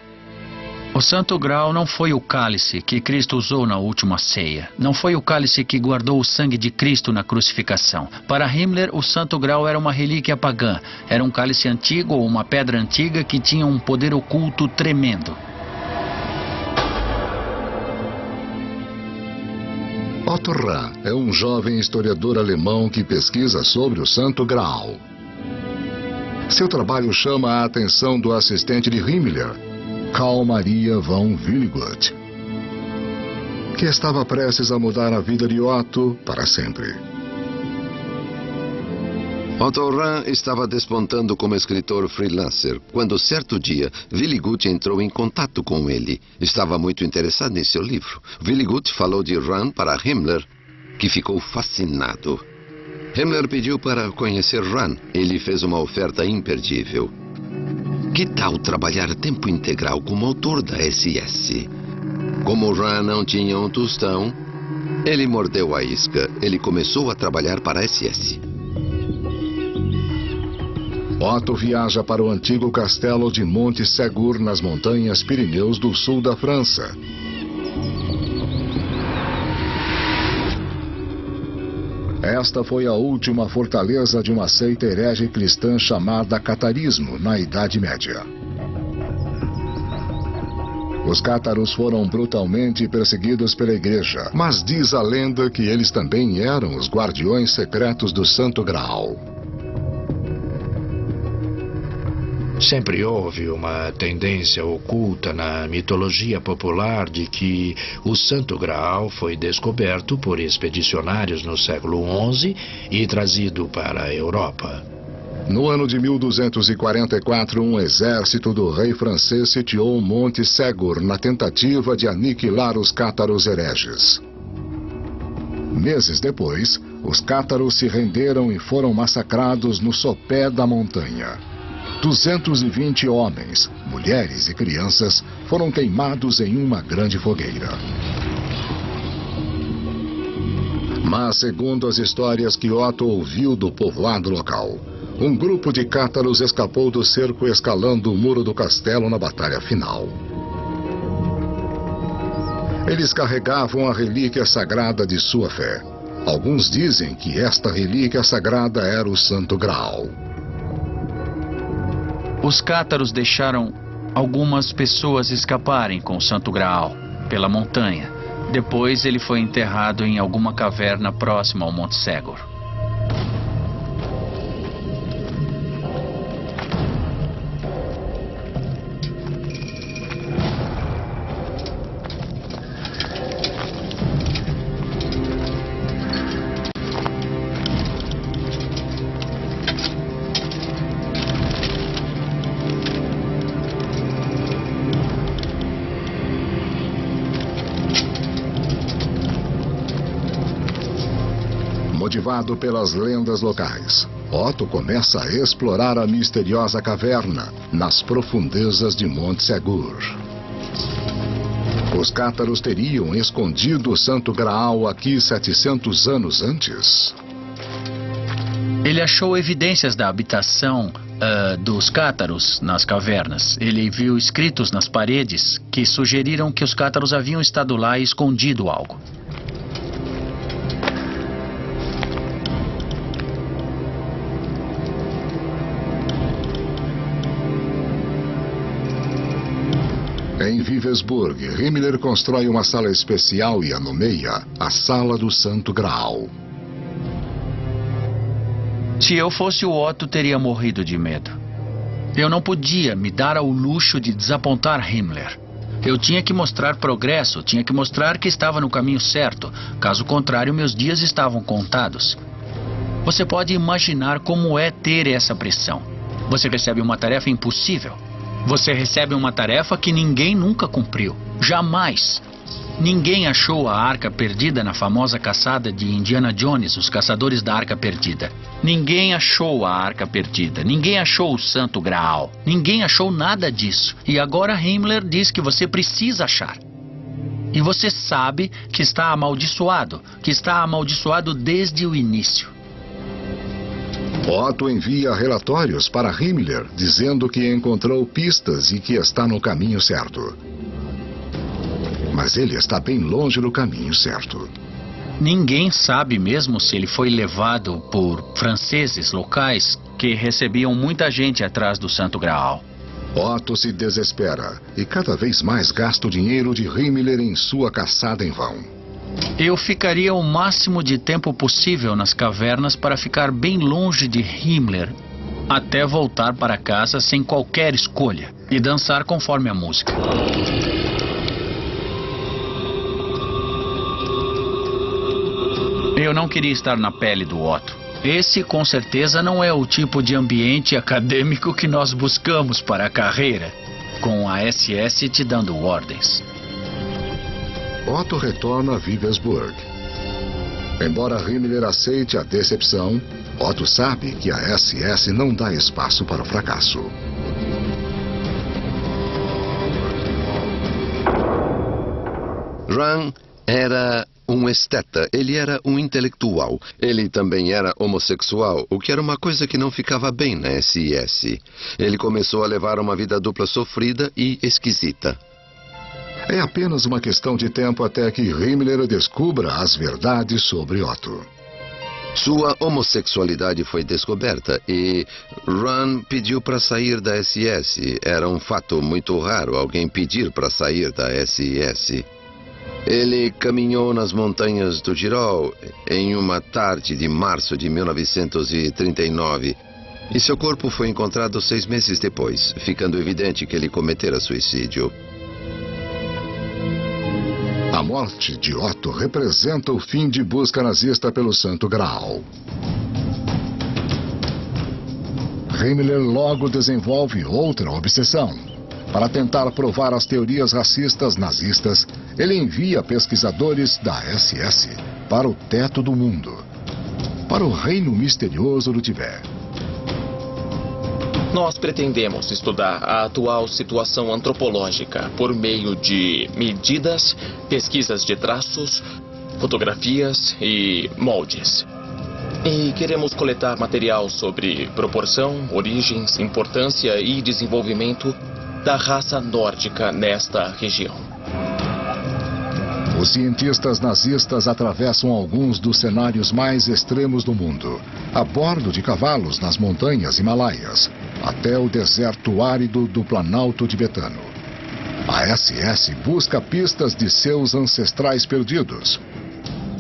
O Santo Graal não foi o cálice que Cristo usou na última ceia. Não foi o cálice que guardou o sangue de Cristo na crucificação. Para Himmler, o Santo Graal era uma relíquia pagã. Era um cálice antigo ou uma pedra antiga que tinha um poder oculto tremendo. Otto Rahn é um jovem historiador alemão que pesquisa sobre o Santo Graal. Seu trabalho chama a atenção do assistente de Himmler, Karl Maria von Willigut, que estava prestes a mudar a vida de Otto para sempre. Otto Rahn estava despontando como escritor freelancer, quando certo dia Willigut entrou em contato com ele. Estava muito interessado em seu livro. Willigut falou de Rahn para Himmler, que ficou fascinado. Himmler pediu para conhecer Rahn. Ele fez uma oferta imperdível. Que tal trabalhar a tempo integral como autor da SS? Como Rahn não tinha um tostão, Ele mordeu a isca. Ele começou a trabalhar para a SS. Otto viaja para o antigo castelo de Monte Segur, nas montanhas Pirineus do sul da França. Esta foi a última fortaleza de uma seita herege cristã chamada catarismo, na Idade Média. Os cátaros foram brutalmente perseguidos pela igreja, mas diz a lenda que eles também eram os guardiões secretos do Santo Graal. Sempre houve uma tendência oculta na mitologia popular de que o Santo Graal foi descoberto por expedicionários no século XI e trazido para a Europa. No ano de 1244, um exército do rei francês sitiou Monte Segur na tentativa de aniquilar os cátaros hereges. Meses depois, os cátaros se renderam e foram massacrados no sopé da montanha. 220 homens, mulheres e crianças foram queimados em uma grande fogueira. Mas, segundo as histórias que Otto ouviu do povoado local, um grupo de cátaros escapou do cerco escalando o muro do castelo na batalha final. Eles carregavam a relíquia sagrada de sua fé. Alguns dizem que esta relíquia sagrada era o Santo Graal. Os cátaros deixaram algumas pessoas escaparem com o Santo Graal pela montanha. Depois ele foi enterrado em alguma caverna próxima ao Monte Segur. Motivado pelas lendas locais, Otto começa a explorar a misteriosa caverna nas profundezas de Monte Segur. Os cátaros teriam escondido o Santo Graal aqui 700 anos antes? Ele achou evidências da habitação dos cátaros nas cavernas. Ele viu escritos nas paredes que sugeriram que os cátaros haviam estado lá e escondido algo. Em Wewelsburg, Himmler constrói uma sala especial e a nomeia a Sala do Santo Graal. Se eu fosse o Otto, teria morrido de medo. Eu não podia me dar ao luxo de desapontar Himmler. Eu tinha que mostrar progresso, tinha que mostrar que estava no caminho certo. Caso contrário, meus dias estavam contados. Você pode imaginar como é ter essa pressão. Você recebe uma tarefa impossível. Você recebe uma tarefa que ninguém nunca cumpriu. Jamais. Ninguém achou a Arca Perdida na famosa caçada de Indiana Jones, os caçadores da Arca Perdida. Ninguém achou a Arca Perdida. Ninguém achou o Santo Graal. Ninguém achou nada disso. E agora Himmler diz que você precisa achar. E você sabe que está amaldiçoado. Que está amaldiçoado desde o início. Otto envia relatórios para Himmler, dizendo que encontrou pistas e que está no caminho certo. Mas ele está bem longe do caminho certo. Ninguém sabe mesmo se ele foi levado por franceses locais que recebiam muita gente atrás do Santo Graal. Otto se desespera e cada vez mais gasta o dinheiro de Himmler em sua caçada em vão. Eu ficaria o máximo de tempo possível nas cavernas para ficar bem longe de Himmler, até voltar para casa sem qualquer escolha e dançar conforme a música. Eu não queria estar na pele do Otto. Esse, com certeza, não é o tipo de ambiente acadêmico que nós buscamos para a carreira, com a SS te dando ordens. Otto retorna a Wewelsburg. Embora Himmler aceite a decepção, Otto sabe que a SS não dá espaço para o fracasso. Ran era um esteta, ele era um intelectual. Ele também era homossexual, o que era uma coisa que não ficava bem na SS. Ele começou a levar uma vida dupla sofrida e esquisita. É apenas uma questão de tempo até que Himmler descubra as verdades sobre Otto. Sua homossexualidade foi descoberta e Ron pediu para sair da SS. Era um fato muito raro alguém pedir para sair da SS. Ele caminhou nas montanhas do Tirol em uma tarde de março de 1939 e seu corpo foi encontrado 6 meses depois, ficando evidente que ele cometera suicídio. A morte de Otto representa o fim de busca nazista pelo Santo Graal. Himmler logo desenvolve outra obsessão. Para tentar provar as teorias racistas nazistas, ele envia pesquisadores da SS para o teto do mundo, para o reino misterioso do Tibete. Nós pretendemos estudar a atual situação antropológica por meio de medidas, pesquisas de traços, fotografias e moldes. E queremos coletar material sobre proporção, origens, importância e desenvolvimento da raça nórdica nesta região. Os cientistas nazistas atravessam alguns dos cenários mais extremos do mundo, a bordo de cavalos nas montanhas Himalaias, até o deserto árido do Planalto tibetano. A SS busca pistas de seus ancestrais perdidos,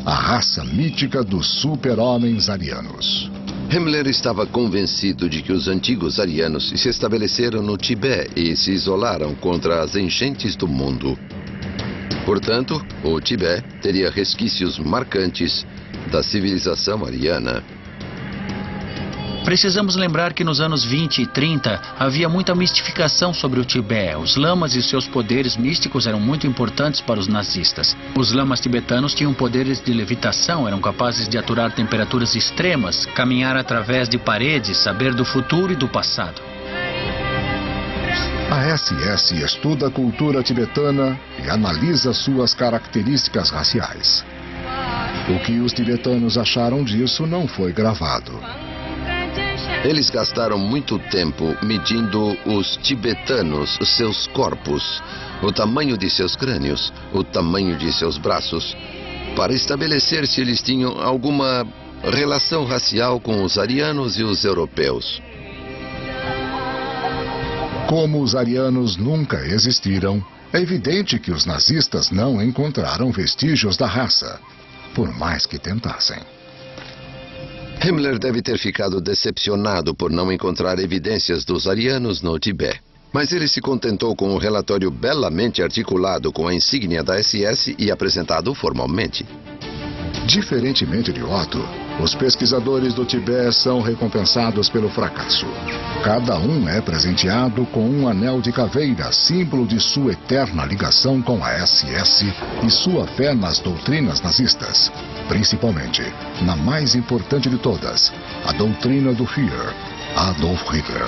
a raça mítica dos super-homens arianos. Himmler estava convencido de que os antigos arianos se estabeleceram no Tibete e se isolaram contra as enchentes do mundo. Portanto, o Tibete teria resquícios marcantes da civilização ariana. Precisamos lembrar que nos anos 20 e 30 havia muita mistificação sobre o Tibete. Os lamas e seus poderes místicos eram muito importantes para os nazistas. Os lamas tibetanos tinham poderes de levitação, eram capazes de aturar temperaturas extremas, caminhar através de paredes, saber do futuro e do passado. A SS estuda a cultura tibetana e analisa suas características raciais. O que os tibetanos acharam disso não foi gravado. Eles gastaram muito tempo medindo os tibetanos, seus corpos, o tamanho de seus crânios, o tamanho de seus braços, para estabelecer se eles tinham alguma relação racial com os arianos e os europeus. Como os arianos nunca existiram, é evidente que os nazistas não encontraram vestígios da raça, por mais que tentassem. Himmler deve ter ficado decepcionado por não encontrar evidências dos arianos no Tibete. Mas ele se contentou com um relatório belamente articulado com a insígnia da SS e apresentado formalmente. Diferentemente de Otto, os pesquisadores do Tibete são recompensados pelo fracasso. Cada um é presenteado com um anel de caveira, símbolo de sua eterna ligação com a SS e sua fé nas doutrinas nazistas. Principalmente na mais importante de todas, a doutrina do Führer, Adolf Hitler.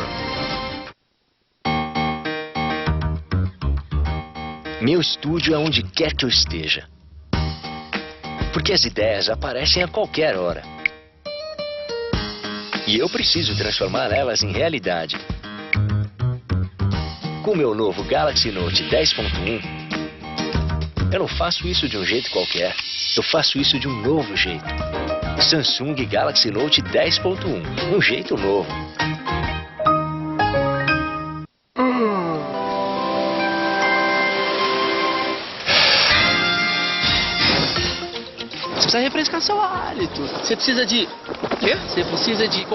Meu estúdio é onde quer que eu esteja. Porque as ideias aparecem a qualquer hora. E eu preciso transformar elas em realidade. Com o meu novo Galaxy Note 10.1, eu não faço isso de um jeito qualquer. Eu faço isso de um novo jeito. Samsung Galaxy Note 10.1, um jeito novo. Você precisa refrescar seu hálito. Você precisa de... O quê? Você precisa de...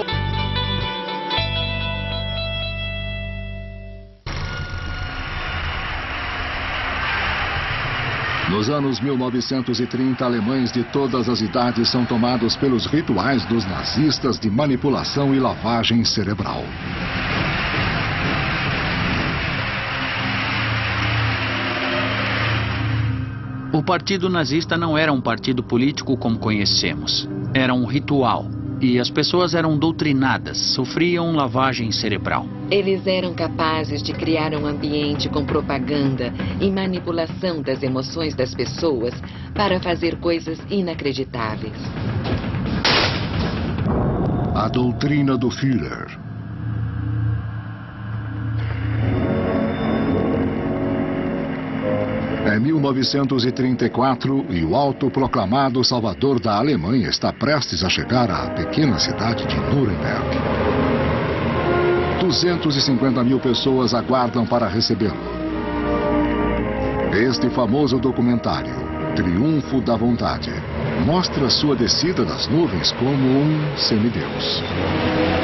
Nos anos 1930, alemães de todas as idades são tomados pelos rituais dos nazistas de manipulação e lavagem cerebral. O partido nazista não era um partido político como conhecemos. Era um ritual. E as pessoas eram doutrinadas, sofriam lavagem cerebral. Eles eram capazes de criar um ambiente com propaganda e manipulação das emoções das pessoas para fazer coisas inacreditáveis. A doutrina do Führer. É 1934 e o autoproclamado salvador da Alemanha está prestes a chegar à pequena cidade de Nuremberg. 250 mil pessoas aguardam para recebê-lo. Este famoso documentário, Triunfo da Vontade, mostra sua descida das nuvens como um semideus.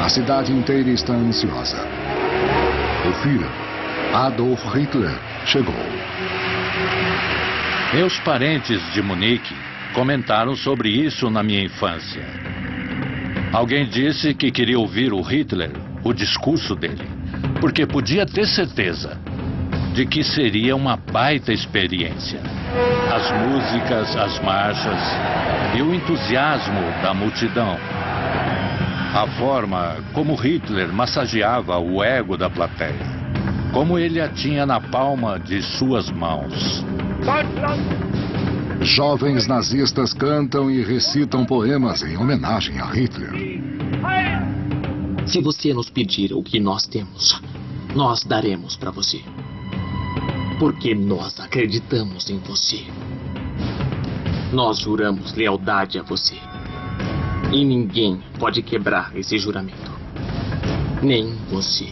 A cidade inteira está ansiosa. O Führer, Adolf Hitler, chegou. Meus parentes de Munique comentaram sobre isso na minha infância. Alguém disse que queria ouvir o Hitler, o discurso dele, porque podia ter certeza de que seria uma baita experiência. As músicas, as marchas e o entusiasmo da multidão. A forma como Hitler massageava o ego da plateia, como ele a tinha na palma de suas mãos. Jovens nazistas cantam e recitam poemas em homenagem a Hitler. Se você nos pedir o que nós temos, nós daremos para você. Porque nós acreditamos em você. Nós juramos lealdade a você. E ninguém pode quebrar esse juramento. Nem você.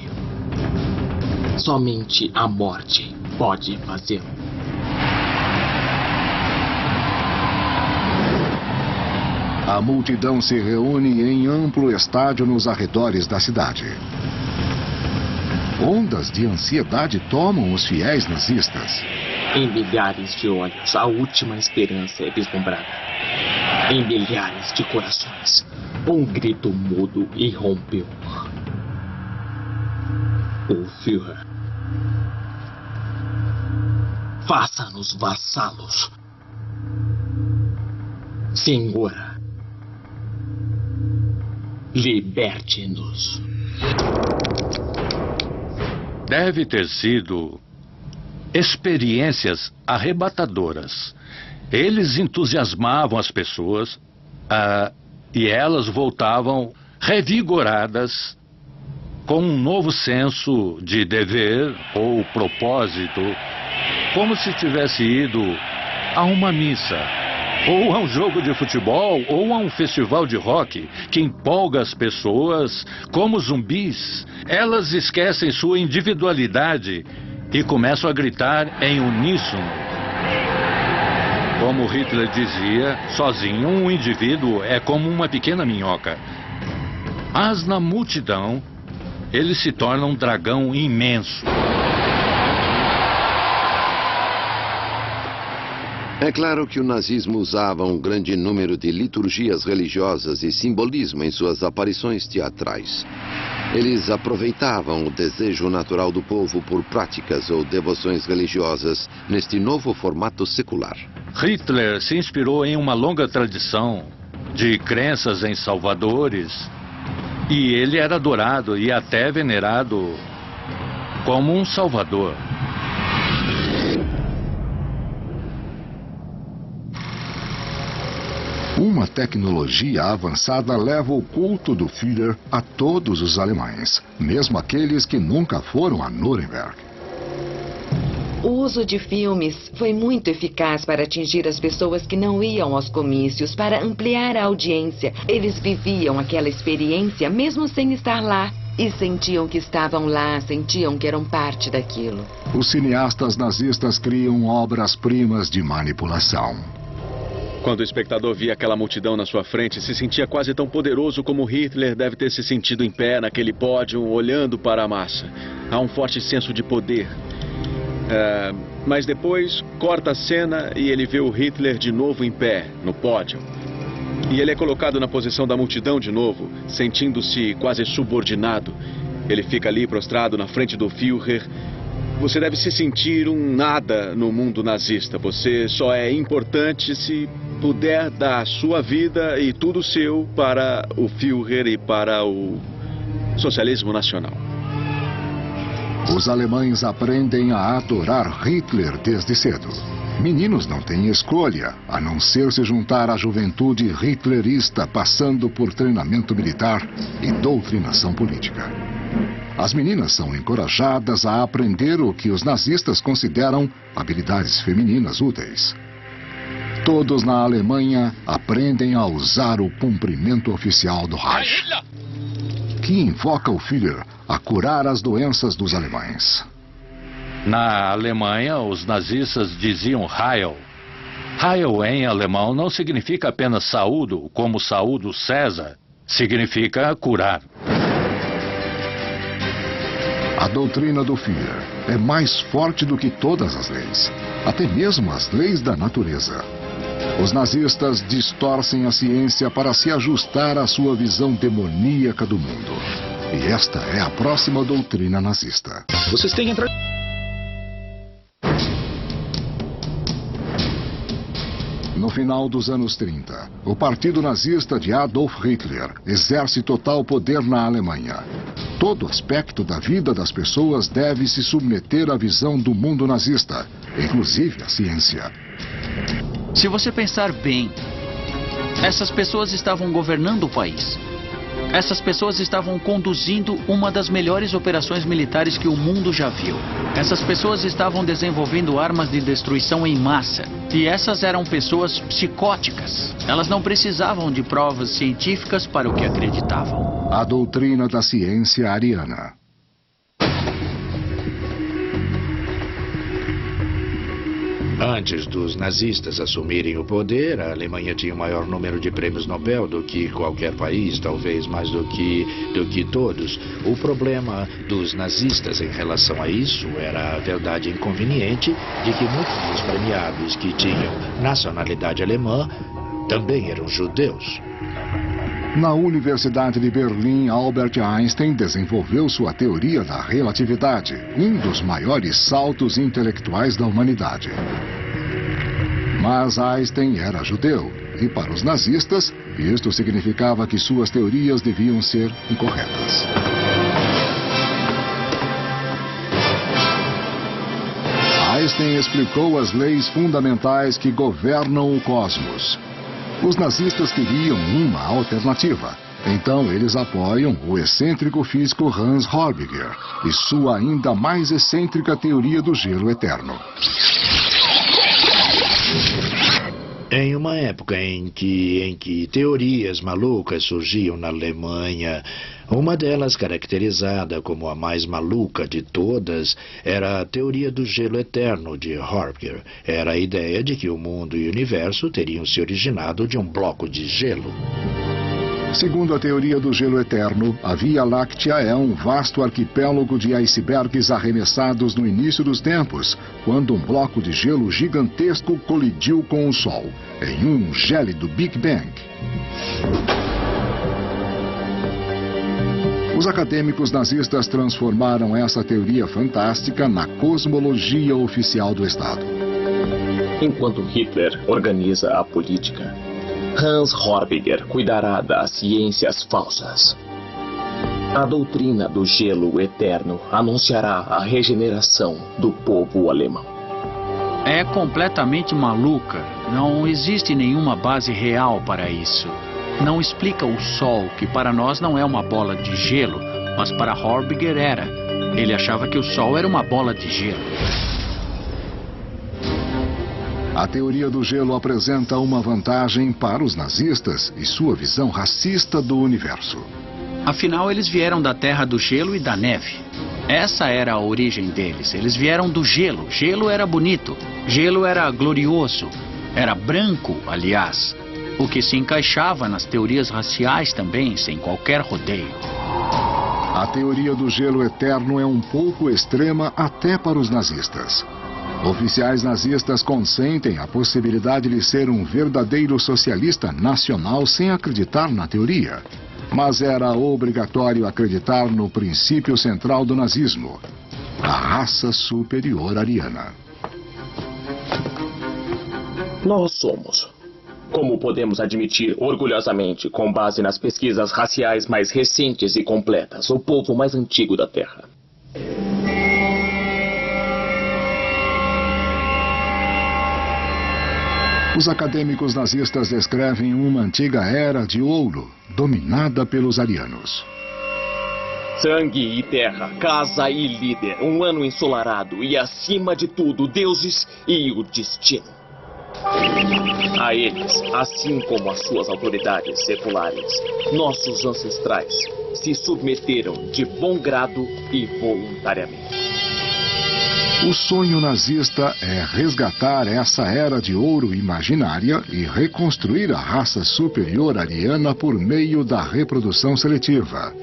Somente a morte pode fazê-lo. A multidão se reúne em amplo estádio nos arredores da cidade. Ondas de ansiedade tomam os fiéis nazistas. Em milhares de olhos, a última esperança é vislumbrada. Em milhares de corações, um grito mudo irrompeu. O Führer. Faça-nos vassalos. Senhora. Liberte-nos. Deve ter sido experiências arrebatadoras. Eles entusiasmavam as pessoas e elas voltavam revigoradas com um novo senso de dever ou propósito, como se tivesse ido a uma missa, ou a um jogo de futebol, ou a um festival de rock que empolga as pessoas como zumbis. Elas esquecem sua individualidade e começam a gritar em uníssono. Como Hitler dizia, sozinho um indivíduo é como uma pequena minhoca. Mas na multidão, ele se torna um dragão imenso. É claro que o nazismo usava um grande número de liturgias religiosas e simbolismo em suas aparições teatrais. Eles aproveitavam o desejo natural do povo por práticas ou devoções religiosas neste novo formato secular. Hitler se inspirou em uma longa tradição de crenças em salvadores, e ele era adorado e até venerado como um salvador. Uma tecnologia avançada leva o culto do Führer a todos os alemães, mesmo aqueles que nunca foram a Nuremberg. O uso de filmes foi muito eficaz para atingir as pessoas que não iam aos comícios, para ampliar a audiência. Eles viviam aquela experiência mesmo sem estar lá. E sentiam que estavam lá, sentiam que eram parte daquilo. Os cineastas nazistas criam obras-primas de manipulação. Quando o espectador via aquela multidão na sua frente, se sentia quase tão poderoso como Hitler deve ter se sentido em pé naquele pódio, olhando para a massa. Há um forte senso de poder. Mas depois corta a cena e ele vê o Hitler de novo em pé, no pódio. E ele é colocado na posição da multidão de novo, sentindo-se quase subordinado. Ele fica ali prostrado na frente do Führer você deve se sentir um nada no mundo nazista. Você só é importante se puder dar sua vida e tudo seu para o Führer e para o socialismo nacional. Os alemães aprendem a adorar Hitler desde cedo. Meninos não têm escolha, a não ser se juntar à juventude hitlerista, passando por treinamento militar e doutrinação política. As meninas são encorajadas a aprender o que os nazistas consideram habilidades femininas úteis. Todos na Alemanha aprendem a usar o cumprimento oficial do Reich, que invoca o Führer a curar as doenças dos alemães. Na Alemanha, os nazistas diziam Heil. Heil em alemão não significa apenas saúdo, como saúdo César. Significa curar. A doutrina do Führer é mais forte do que todas as leis, até mesmo as leis da natureza. Os nazistas distorcem a ciência para se ajustar à sua visão demoníaca do mundo. E esta é a próxima doutrina nazista. Vocês têm que entrar... No final dos anos 30, o partido nazista de Adolf Hitler exerce total poder na Alemanha. Todo aspecto da vida das pessoas deve se submeter à visão do mundo nazista, inclusive a ciência. Se você pensar bem, essas pessoas estavam governando o país. Essas pessoas estavam conduzindo uma das melhores operações militares que o mundo já viu. Essas pessoas estavam desenvolvendo armas de destruição em massa. E essas eram pessoas psicóticas. Elas não precisavam de provas científicas para o que acreditavam. A doutrina da ciência ariana. Antes dos nazistas assumirem o poder, a Alemanha tinha o maior número de prêmios Nobel do que qualquer país, talvez mais do que todos. O problema dos nazistas em relação a isso era a verdade inconveniente de que muitos dos premiados que tinham nacionalidade alemã também eram judeus. Na Universidade de Berlim, Albert Einstein desenvolveu sua teoria da relatividade, um dos maiores saltos intelectuais da humanidade. Mas Einstein era judeu, e para os nazistas, isto significava que suas teorias deviam ser incorretas. Einstein explicou as leis fundamentais que governam o cosmos. Os nazistas queriam uma alternativa. Então eles apoiam o excêntrico físico Hans Horbiger e sua ainda mais excêntrica teoria do gelo eterno. Em uma época em que teorias malucas surgiam na Alemanha, uma delas, caracterizada como a mais maluca de todas, era a teoria do gelo eterno de Horbiger. Era a ideia de que o mundo e o universo teriam se originado de um bloco de gelo. Segundo a teoria do gelo eterno, a Via Láctea é um vasto arquipélago de icebergs arremessados no início dos tempos, quando um bloco de gelo gigantesco colidiu com o Sol, em um gélido Big Bang. Os acadêmicos nazistas transformaram essa teoria fantástica na cosmologia oficial do Estado. Enquanto Hitler organiza a política, Hans Horbiger cuidará das ciências falsas. A doutrina do gelo eterno anunciará a regeneração do povo alemão. É completamente maluca. Não existe nenhuma base real para isso. Não explica o Sol, que para nós não é uma bola de gelo, mas para Horbiger era. Ele achava que o Sol era uma bola de gelo. A teoria do gelo apresenta uma vantagem para os nazistas e sua visão racista do universo. Afinal, eles vieram da terra do gelo e da neve. Essa era a origem deles. Eles vieram do gelo. Gelo era bonito. Gelo era glorioso. Era branco, aliás. O que se encaixava nas teorias raciais também, sem qualquer rodeio. A teoria do gelo eterno é um pouco extrema até para os nazistas. Oficiais nazistas consentem a possibilidade de ser um verdadeiro socialista nacional sem acreditar na teoria. Mas era obrigatório acreditar no princípio central do nazismo. a raça superior ariana. Nós somos, como podemos admitir orgulhosamente, com base nas pesquisas raciais mais recentes e completas, o povo mais antigo da Terra. Os acadêmicos nazistas descrevem uma antiga era de ouro, dominada pelos arianos. Sangue e terra, casa e líder, um ano ensolarado e, acima de tudo, deuses e o destino. A eles, assim como às suas autoridades seculares, nossos ancestrais se submeteram de bom grado e voluntariamente. O sonho nazista é resgatar essa era de ouro imaginária e reconstruir a raça superior ariana por meio da reprodução seletiva.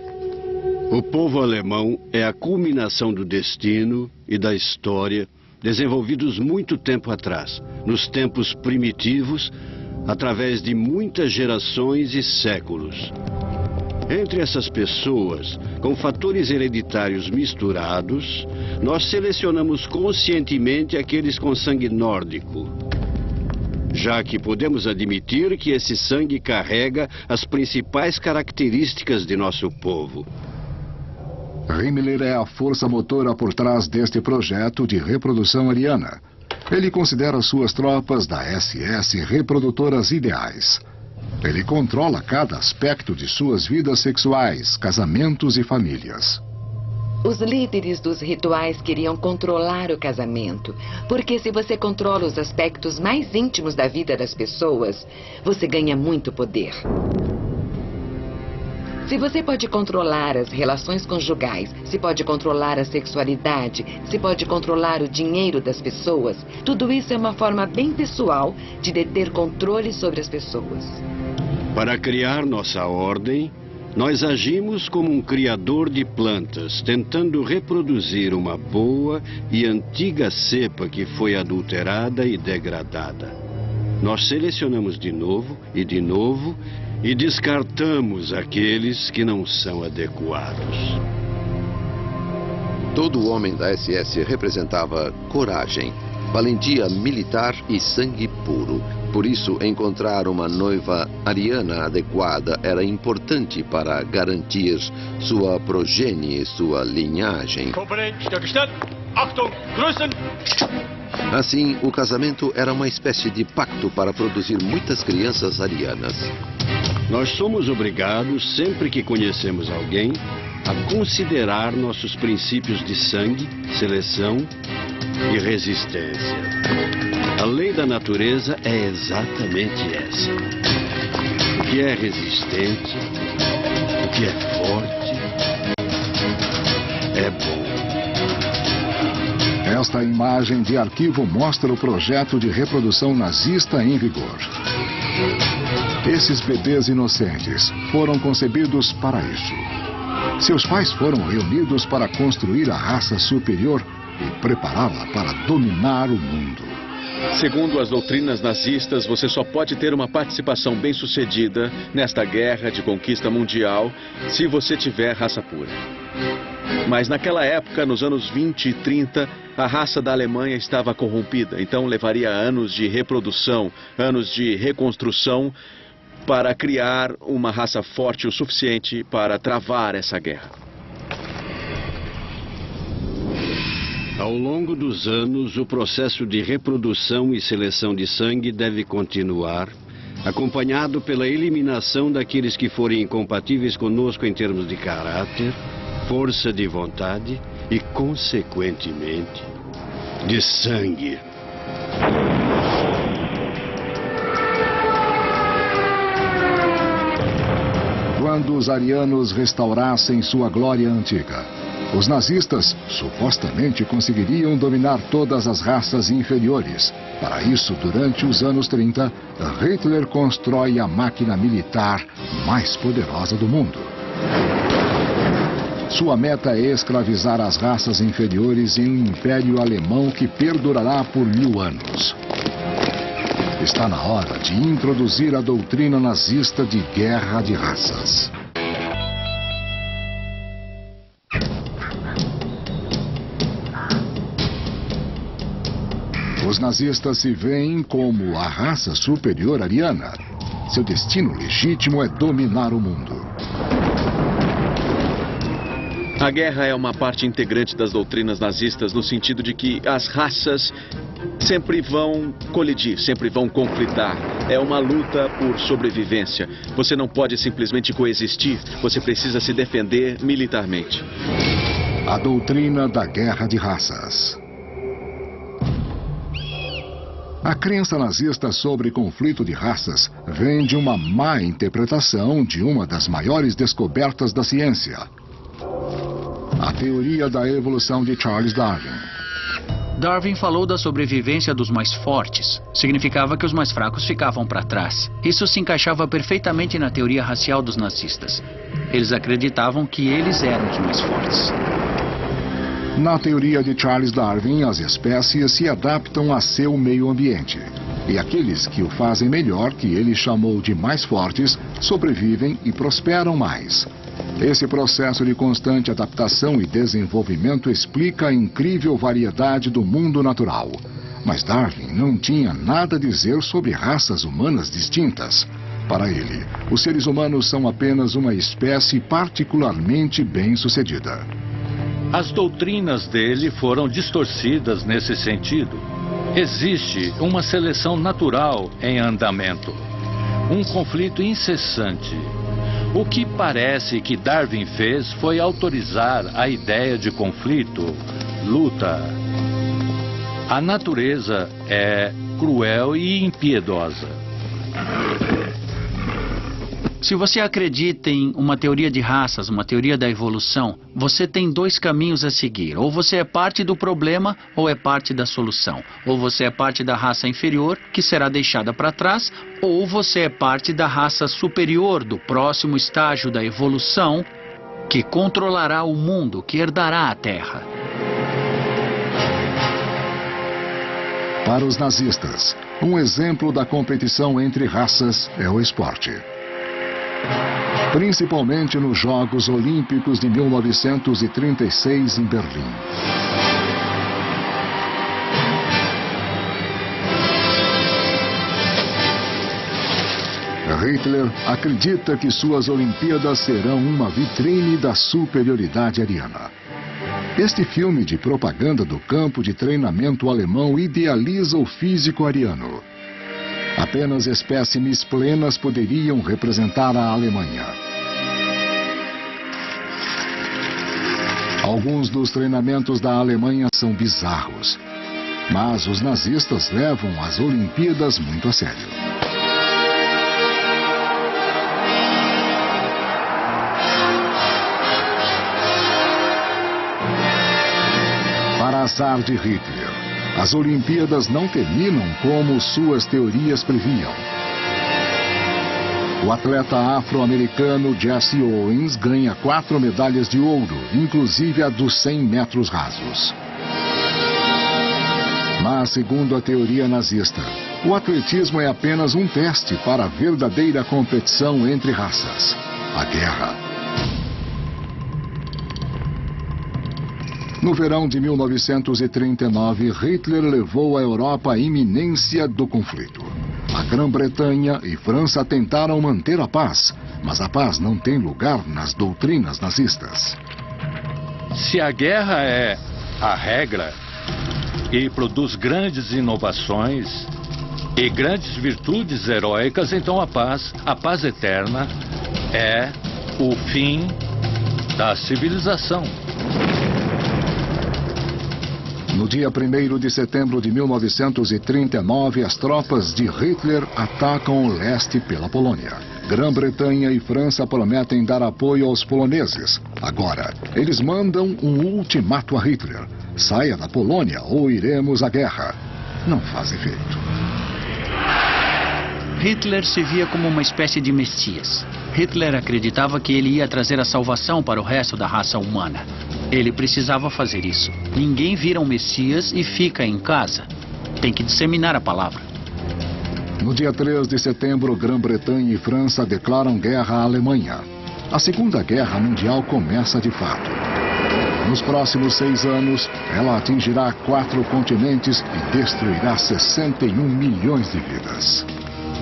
O povo alemão é a culminação do destino e da história desenvolvidos muito tempo atrás, nos tempos primitivos, através de muitas gerações e séculos. Entre essas pessoas, com fatores hereditários misturados, nós selecionamos conscientemente aqueles com sangue nórdico, já que podemos admitir que esse sangue carrega as principais características de nosso povo. Himmler é a força motora por trás deste projeto de reprodução ariana. Ele considera suas tropas da SS reprodutoras ideais. Ele controla cada aspecto de suas vidas sexuais, casamentos e famílias. Os líderes dos rituais queriam controlar o casamento, porque se você controla os aspectos mais íntimos da vida das pessoas, você ganha muito poder. Se você pode controlar as relações conjugais, se pode controlar a sexualidade, se pode controlar o dinheiro das pessoas, tudo isso é uma forma bem pessoal de deter controle sobre as pessoas. Para criar nossa ordem, nós agimos como um criador de plantas, tentando reproduzir uma boa e antiga cepa que foi adulterada e degradada. Nós selecionamos de novo e descartamos aqueles que não são adequados. Todo homem da SS representava coragem, valentia militar e sangue puro. Por isso, encontrar uma noiva ariana adequada era importante para garantir sua progenie e sua linhagem. Assim, o casamento era uma espécie de pacto para produzir muitas crianças arianas. Nós somos obrigados, sempre que conhecemos alguém, a considerar nossos princípios de sangue, seleção e resistência. A lei da natureza é exatamente essa. O que é resistente, o que é forte, é bom. Esta imagem de arquivo mostra o projeto de reprodução nazista em vigor. Esses bebês inocentes foram concebidos para isso. Seus pais foram reunidos para construir a raça superior e prepará-la para dominar o mundo. Segundo as doutrinas nazistas, você só pode ter uma participação bem-sucedida nesta guerra de conquista mundial se você tiver raça pura. Mas naquela época, nos anos 20 e 30, a raça da Alemanha estava corrompida, então levaria anos de reprodução, anos de reconstrução para criar uma raça forte o suficiente para travar essa guerra. Ao longo dos anos, o processo de reprodução e seleção de sangue deve continuar, acompanhado pela eliminação daqueles que forem incompatíveis conosco em termos de caráter, força de vontade e, consequentemente, de sangue. Quando os arianos restaurassem sua glória antiga, os nazistas supostamente conseguiriam dominar todas as raças inferiores. Para isso, durante os anos 30, Hitler constrói a máquina militar mais poderosa do mundo. Sua meta é escravizar as raças inferiores em um império alemão que perdurará por 1000 anos. Está na hora de introduzir a doutrina nazista de guerra de raças. Os nazistas se veem como a raça superior ariana. Seu destino legítimo é dominar o mundo. A guerra é uma parte integrante das doutrinas nazistas no sentido de que as raças sempre vão colidir, sempre vão conflitar. É uma luta por sobrevivência. Você não pode simplesmente coexistir, você precisa se defender militarmente. A doutrina da guerra de raças. A crença nazista sobre conflito de raças vem de uma má interpretação de uma das maiores descobertas da ciência. A teoria da evolução de Charles Darwin. Darwin falou da sobrevivência dos mais fortes. Significava que os mais fracos ficavam para trás. Isso se encaixava perfeitamente na teoria racial dos nazistas. Eles acreditavam que eles eram os mais fortes. Na teoria de Charles Darwin, as espécies se adaptam a seu meio ambiente. E aqueles que o fazem melhor, que ele chamou de mais fortes, sobrevivem e prosperam mais. Esse processo de constante adaptação e desenvolvimento explica a incrível variedade do mundo natural. Mas Darwin não tinha nada a dizer sobre raças humanas distintas. Para ele, os seres humanos são apenas uma espécie particularmente bem-sucedida. As doutrinas dele foram distorcidas nesse sentido. Existe uma seleção natural em andamento, um conflito incessante. O que parece que Darwin fez foi autorizar a ideia de conflito, luta. A natureza é cruel e impiedosa. Se você acredita em uma teoria de raças, uma teoria da evolução, você tem dois caminhos a seguir. Ou você é parte do problema, ou é parte da solução. Ou você é parte da raça inferior, que será deixada para trás, ou você é parte da raça superior, do próximo estágio da evolução, que controlará o mundo, que herdará a Terra. Para os nazistas, um exemplo da competição entre raças é o esporte. Principalmente nos Jogos Olímpicos de 1936 em Berlim. Hitler acredita que suas Olimpíadas serão uma vitrine da superioridade ariana. Este filme de propaganda do campo de treinamento alemão idealiza o físico ariano. Apenas espécimes plenas poderiam representar a Alemanha. Alguns dos treinamentos da Alemanha são bizarros, mas os nazistas levam as Olimpíadas muito a sério. Para azar de Hitler, as Olimpíadas não terminam como suas teorias previam. O atleta afro-americano Jesse Owens ganha 4 medalhas de ouro, inclusive a dos 100 metros rasos. Mas, segundo a teoria nazista, o atletismo é apenas um teste para a verdadeira competição entre raças, a guerra. No verão de 1939, Hitler levou a Europa à iminência do conflito. A Grã-Bretanha e França tentaram manter a paz, mas a paz não tem lugar nas doutrinas nazistas. Se a guerra é a regra e produz grandes inovações e grandes virtudes heróicas, então a paz eterna, é o fim da civilização. No dia 1º de setembro de 1939, as tropas de Hitler atacam o leste pela Polônia. Grã-Bretanha e França prometem dar apoio aos poloneses. Agora, eles mandam um ultimato a Hitler. Saia da Polônia ou iremos à guerra. Não faz efeito. Hitler se via como uma espécie de messias. Hitler acreditava que ele ia trazer a salvação para o resto da raça humana. Ele precisava fazer isso. Ninguém vira um messias e fica em casa. Tem que disseminar a palavra. No dia 3 de setembro, Grã-Bretanha e França declaram guerra à Alemanha. A Segunda Guerra Mundial começa de fato. Nos próximos 6 anos, ela atingirá 4 continentes e destruirá 61 milhões de vidas.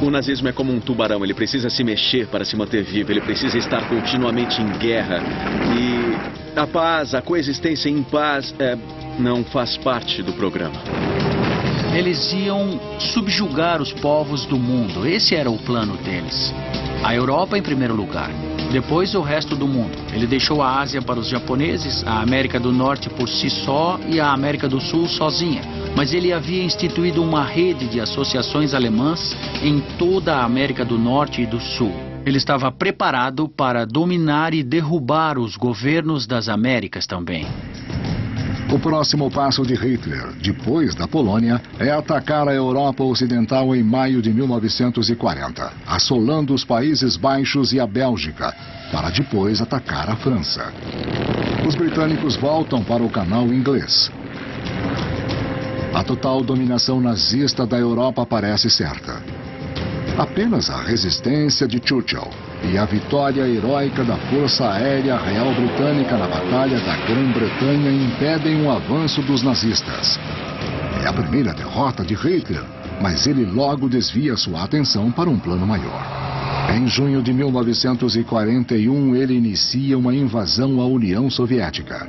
O nazismo é como um tubarão, ele precisa se mexer para se manter vivo, ele precisa estar continuamente em guerra. E a paz, a coexistência em paz, não faz parte do programa. Eles iam subjugar os povos do mundo, esse era o plano deles. A Europa em primeiro lugar, depois o resto do mundo. Ele deixou a Ásia para os japoneses, a América do Norte por si só e a América do Sul sozinha. Mas ele havia instituído uma rede de associações alemãs em toda a América do Norte e do Sul. Ele estava preparado para dominar e derrubar os governos das Américas também. O próximo passo de Hitler, depois da Polônia, é atacar a Europa Ocidental em maio de 1940, assolando os Países Baixos e a Bélgica, para depois atacar a França. Os britânicos voltam para o canal inglês. A total dominação nazista da Europa parece certa. Apenas a resistência de Churchill e a vitória heróica da Força Aérea Real Britânica na Batalha da Grã-Bretanha impedem o avanço dos nazistas. É a primeira derrota de Hitler, mas ele logo desvia sua atenção para um plano maior. Em junho de 1941, ele inicia uma invasão à União Soviética.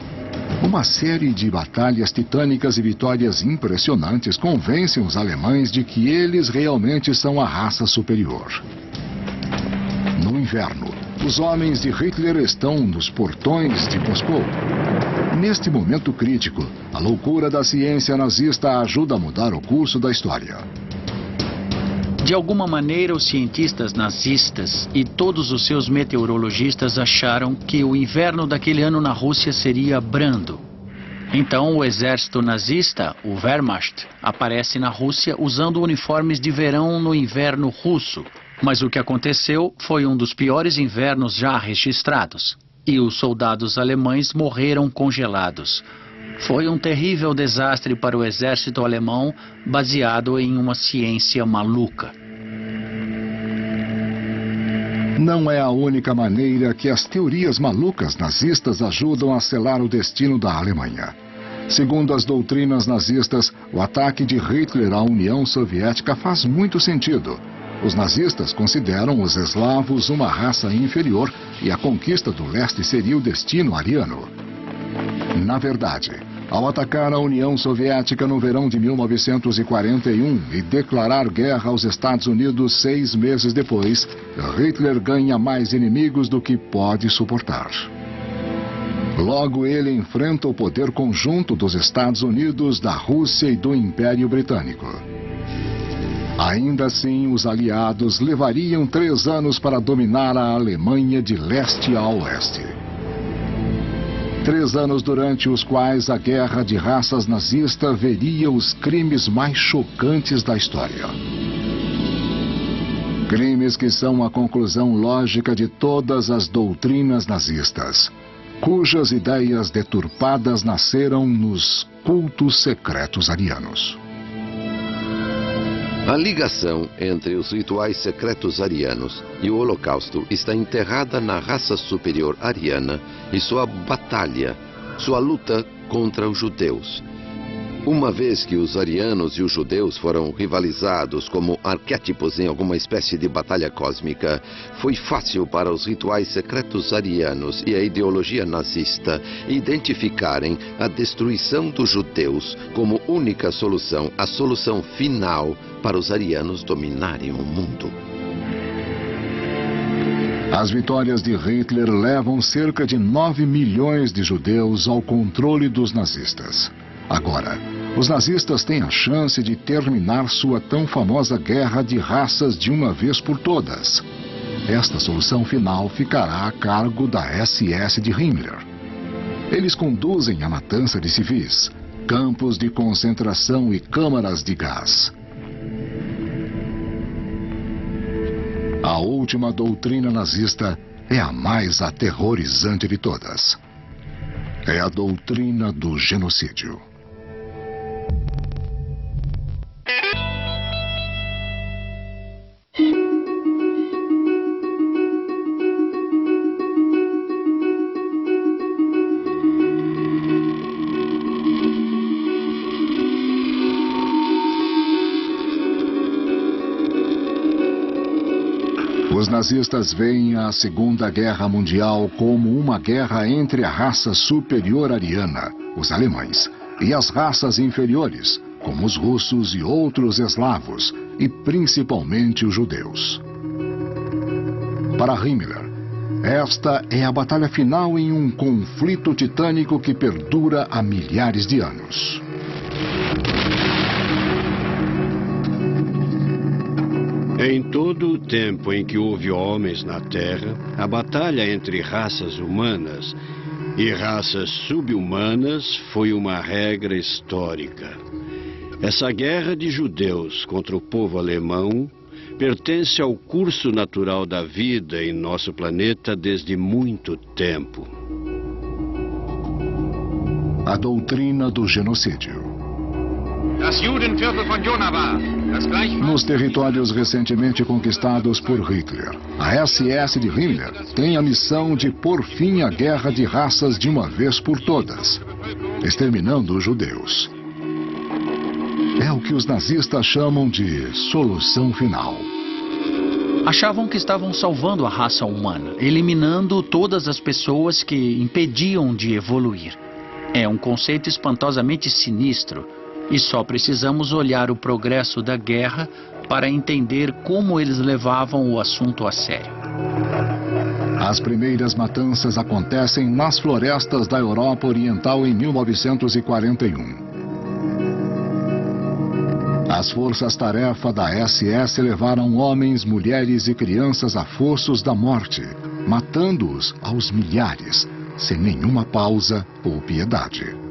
Uma série de batalhas titânicas e vitórias impressionantes convencem os alemães de que eles realmente são a raça superior. No inverno, os homens de Hitler estão nos portões de Moscou. Neste momento crítico, a loucura da ciência nazista ajuda a mudar o curso da história. De alguma maneira, os cientistas nazistas e todos os seus meteorologistas acharam que o inverno daquele ano na Rússia seria brando. Então, o exército nazista, o Wehrmacht, aparece na Rússia usando uniformes de verão no inverno russo. Mas o que aconteceu foi um dos piores invernos já registrados. E os soldados alemães morreram congelados. Foi um terrível desastre para o exército alemão, baseado em uma ciência maluca. Não é a única maneira que as teorias malucas nazistas ajudam a selar o destino da Alemanha. Segundo as doutrinas nazistas, o ataque de Hitler à União Soviética faz muito sentido. Os nazistas consideram os eslavos uma raça inferior e a conquista do leste seria o destino ariano. Na verdade, ao atacar a União Soviética no verão de 1941 e declarar guerra aos Estados Unidos 6 meses depois, Hitler ganha mais inimigos do que pode suportar. Logo, ele enfrenta o poder conjunto dos Estados Unidos, da Rússia e do Império Britânico. Ainda assim, os aliados levariam 3 anos para dominar a Alemanha de leste a oeste. 3 anos durante os quais a guerra de raças nazista veria os crimes mais chocantes da história. Crimes que são a conclusão lógica de todas as doutrinas nazistas, cujas ideias deturpadas nasceram nos cultos secretos arianos. A ligação entre os rituais secretos arianos e o Holocausto está enterrada na raça superior ariana e sua batalha, sua luta contra os judeus. Uma vez que os arianos e os judeus foram rivalizados como arquétipos em alguma espécie de batalha cósmica, foi fácil para os rituais secretos arianos e a ideologia nazista identificarem a destruição dos judeus como única solução, a solução final para os arianos dominarem o mundo. As vitórias de Hitler levam cerca de 9 milhões de judeus ao controle dos nazistas. Agora, os nazistas têm a chance de terminar sua tão famosa guerra de raças de uma vez por todas. Esta solução final ficará a cargo da SS de Himmler. Eles conduzem a matança de civis, campos de concentração e câmaras de gás. A última doutrina nazista é a mais aterrorizante de todas. É a doutrina do genocídio. Os nazistas veem a Segunda Guerra Mundial como uma guerra entre a raça superior ariana, os alemães, e as raças inferiores, como os russos e outros eslavos, e principalmente os judeus. Para Himmler, esta é a batalha final em um conflito titânico que perdura há milhares de anos. Em todo o tempo em que houve homens na Terra, a batalha entre raças humanas e raças subhumanas foi uma regra histórica. Essa guerra de judeus contra o povo alemão pertence ao curso natural da vida em nosso planeta desde muito tempo. A doutrina do genocídio. Nos territórios recentemente conquistados por Hitler, a SS de Himmler tem a missão de pôr fim à guerra de raças de uma vez por todas, exterminando os judeus. É o que os nazistas chamam de solução final. Achavam que estavam salvando a raça humana, eliminando todas as pessoas que impediam de evoluir. É um conceito espantosamente sinistro. E só precisamos olhar o progresso da guerra para entender como eles levavam o assunto a sério. As primeiras matanças acontecem nas florestas da Europa Oriental em 1941. As forças-tarefa da SS levaram homens, mulheres e crianças a fossos da morte, matando-os aos milhares, sem nenhuma pausa ou piedade.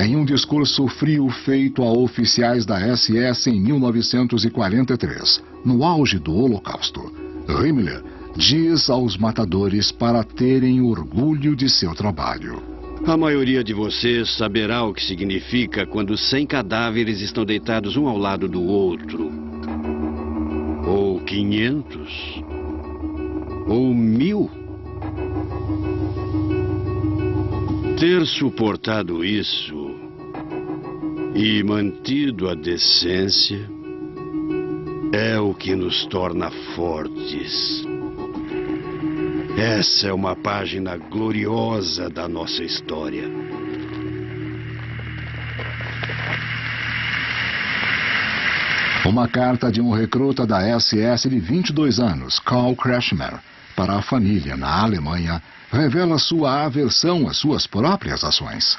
Em um discurso frio feito a oficiais da SS em 1943, no auge do Holocausto, Himmler diz aos matadores para terem orgulho de seu trabalho. A maioria de vocês saberá o que significa quando 100 cadáveres estão deitados um ao lado do outro. Ou 500. Ou 1000. Ter suportado isso e mantido a decência é o que nos torna fortes. Essa é uma página gloriosa da nossa história. Uma carta de um recruta da SS de 22 anos, Karl Kretschmer, para a família na Alemanha, revela sua aversão às suas próprias ações.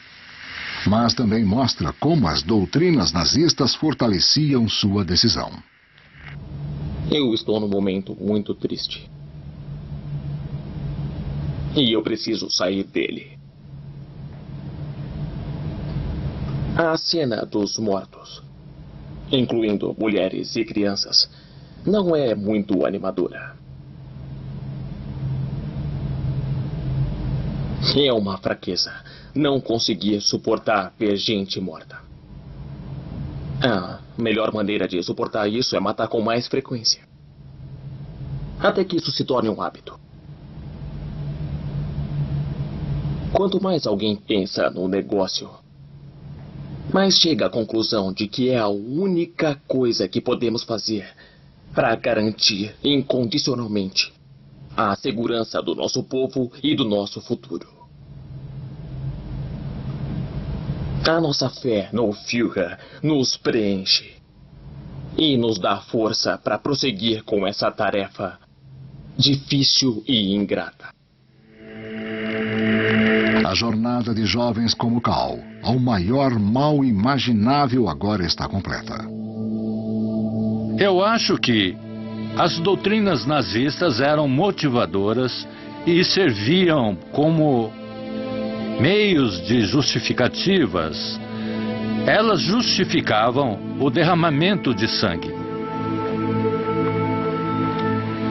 Mas também mostra como as doutrinas nazistas fortaleciam sua decisão. Eu estou num momento muito triste. E eu preciso sair dele. A cena dos mortos, incluindo mulheres e crianças, não é muito animadora. É uma fraqueza não conseguir suportar ver gente morta. A melhor maneira de suportar isso é matar com mais frequência. Até que isso se torne um hábito. Quanto mais alguém pensa no negócio, mais chega à conclusão de que é a única coisa que podemos fazer para garantir incondicionalmente a segurança do nosso povo e do nosso futuro. A nossa fé no Führer nos preenche e nos dá força para prosseguir com essa tarefa difícil e ingrata. A jornada de jovens como Karl ao maior mal imaginável agora está completa. Eu acho que as doutrinas nazistas eram motivadoras e serviam como meios de justificativas. Elas justificavam o derramamento de sangue.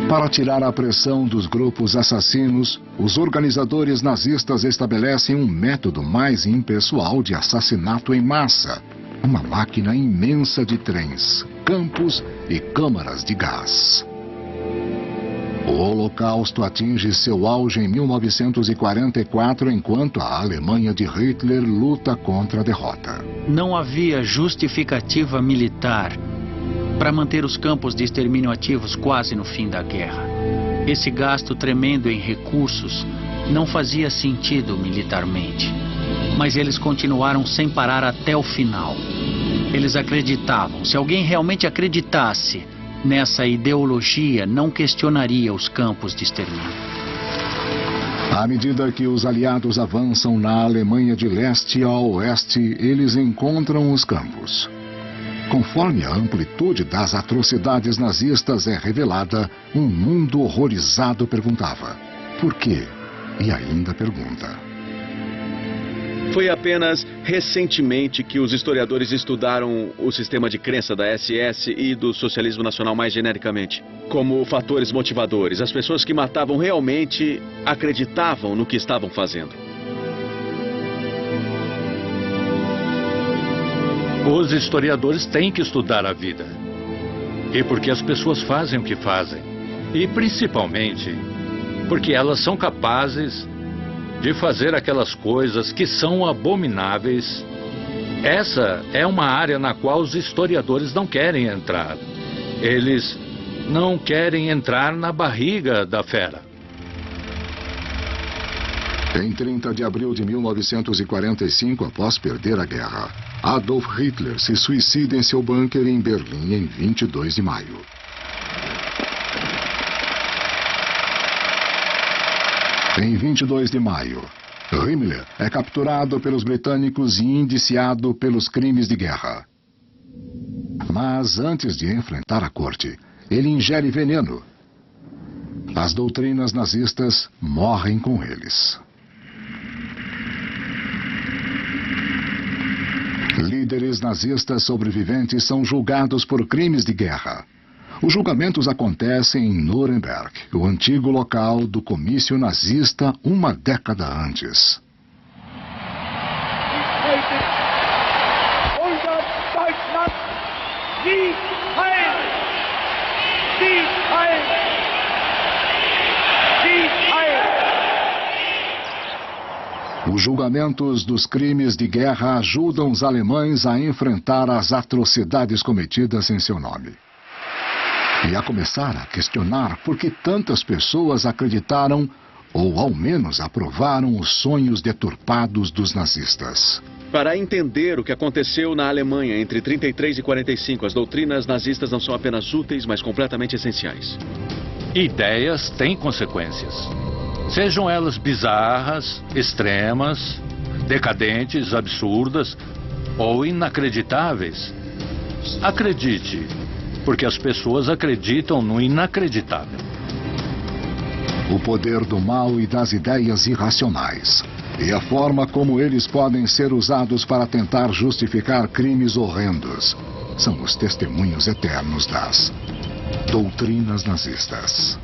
Para tirar a pressão dos grupos assassinos, os organizadores nazistas estabelecem um método mais impessoal de assassinato em massa. Uma máquina imensa de trens, campos e câmaras de gás. O Holocausto atinge seu auge em 1944, enquanto a Alemanha de Hitler luta contra a derrota. Não havia justificativa militar para manter os campos de extermínio ativos quase no fim da guerra. Esse gasto tremendo em recursos não fazia sentido militarmente. Mas eles continuaram sem parar até o final. Eles acreditavam. Se alguém realmente acreditasse nessa ideologia, não questionaria os campos de extermínio. À medida que os aliados avançam na Alemanha de leste a oeste, eles encontram os campos. Conforme a amplitude das atrocidades nazistas é revelada, um mundo horrorizado perguntava: por quê? E ainda pergunta. Foi apenas recentemente que os historiadores estudaram o sistema de crença da SS e do socialismo nacional mais genericamente, como fatores motivadores. As pessoas que matavam realmente acreditavam no que estavam fazendo. Os historiadores têm que estudar a vida. E porque as pessoas fazem o que fazem. E principalmente porque elas são capazes de fazer aquelas coisas que são abomináveis. Essa é uma área na qual os historiadores não querem entrar. Eles não querem entrar na barriga da fera. Em 30 de abril de 1945, após perder a guerra, Adolf Hitler se suicida em seu bunker em Berlim em 22 de maio. Em 22 de maio, Himmler é capturado pelos britânicos e indiciado pelos crimes de guerra. Mas antes de enfrentar a corte, ele ingere veneno. As doutrinas nazistas morrem com eles. Líderes nazistas sobreviventes são julgados por crimes de guerra. Os julgamentos acontecem em Nuremberg, o antigo local do comício nazista uma década antes. Os julgamentos dos crimes de guerra ajudam os alemães a enfrentar as atrocidades cometidas em seu nome. E a começar a questionar por que tantas pessoas acreditaram, ou ao menos aprovaram, os sonhos deturpados dos nazistas. Para entender o que aconteceu na Alemanha entre 33 e 45, as doutrinas nazistas não são apenas úteis, mas completamente essenciais. Ideias têm consequências. Sejam elas bizarras, extremas, decadentes, absurdas ou inacreditáveis. Acredite, porque as pessoas acreditam no inacreditável. O poder do mal e das ideias irracionais. E a forma como eles podem ser usados para tentar justificar crimes horrendos. São os testemunhos eternos das doutrinas nazistas.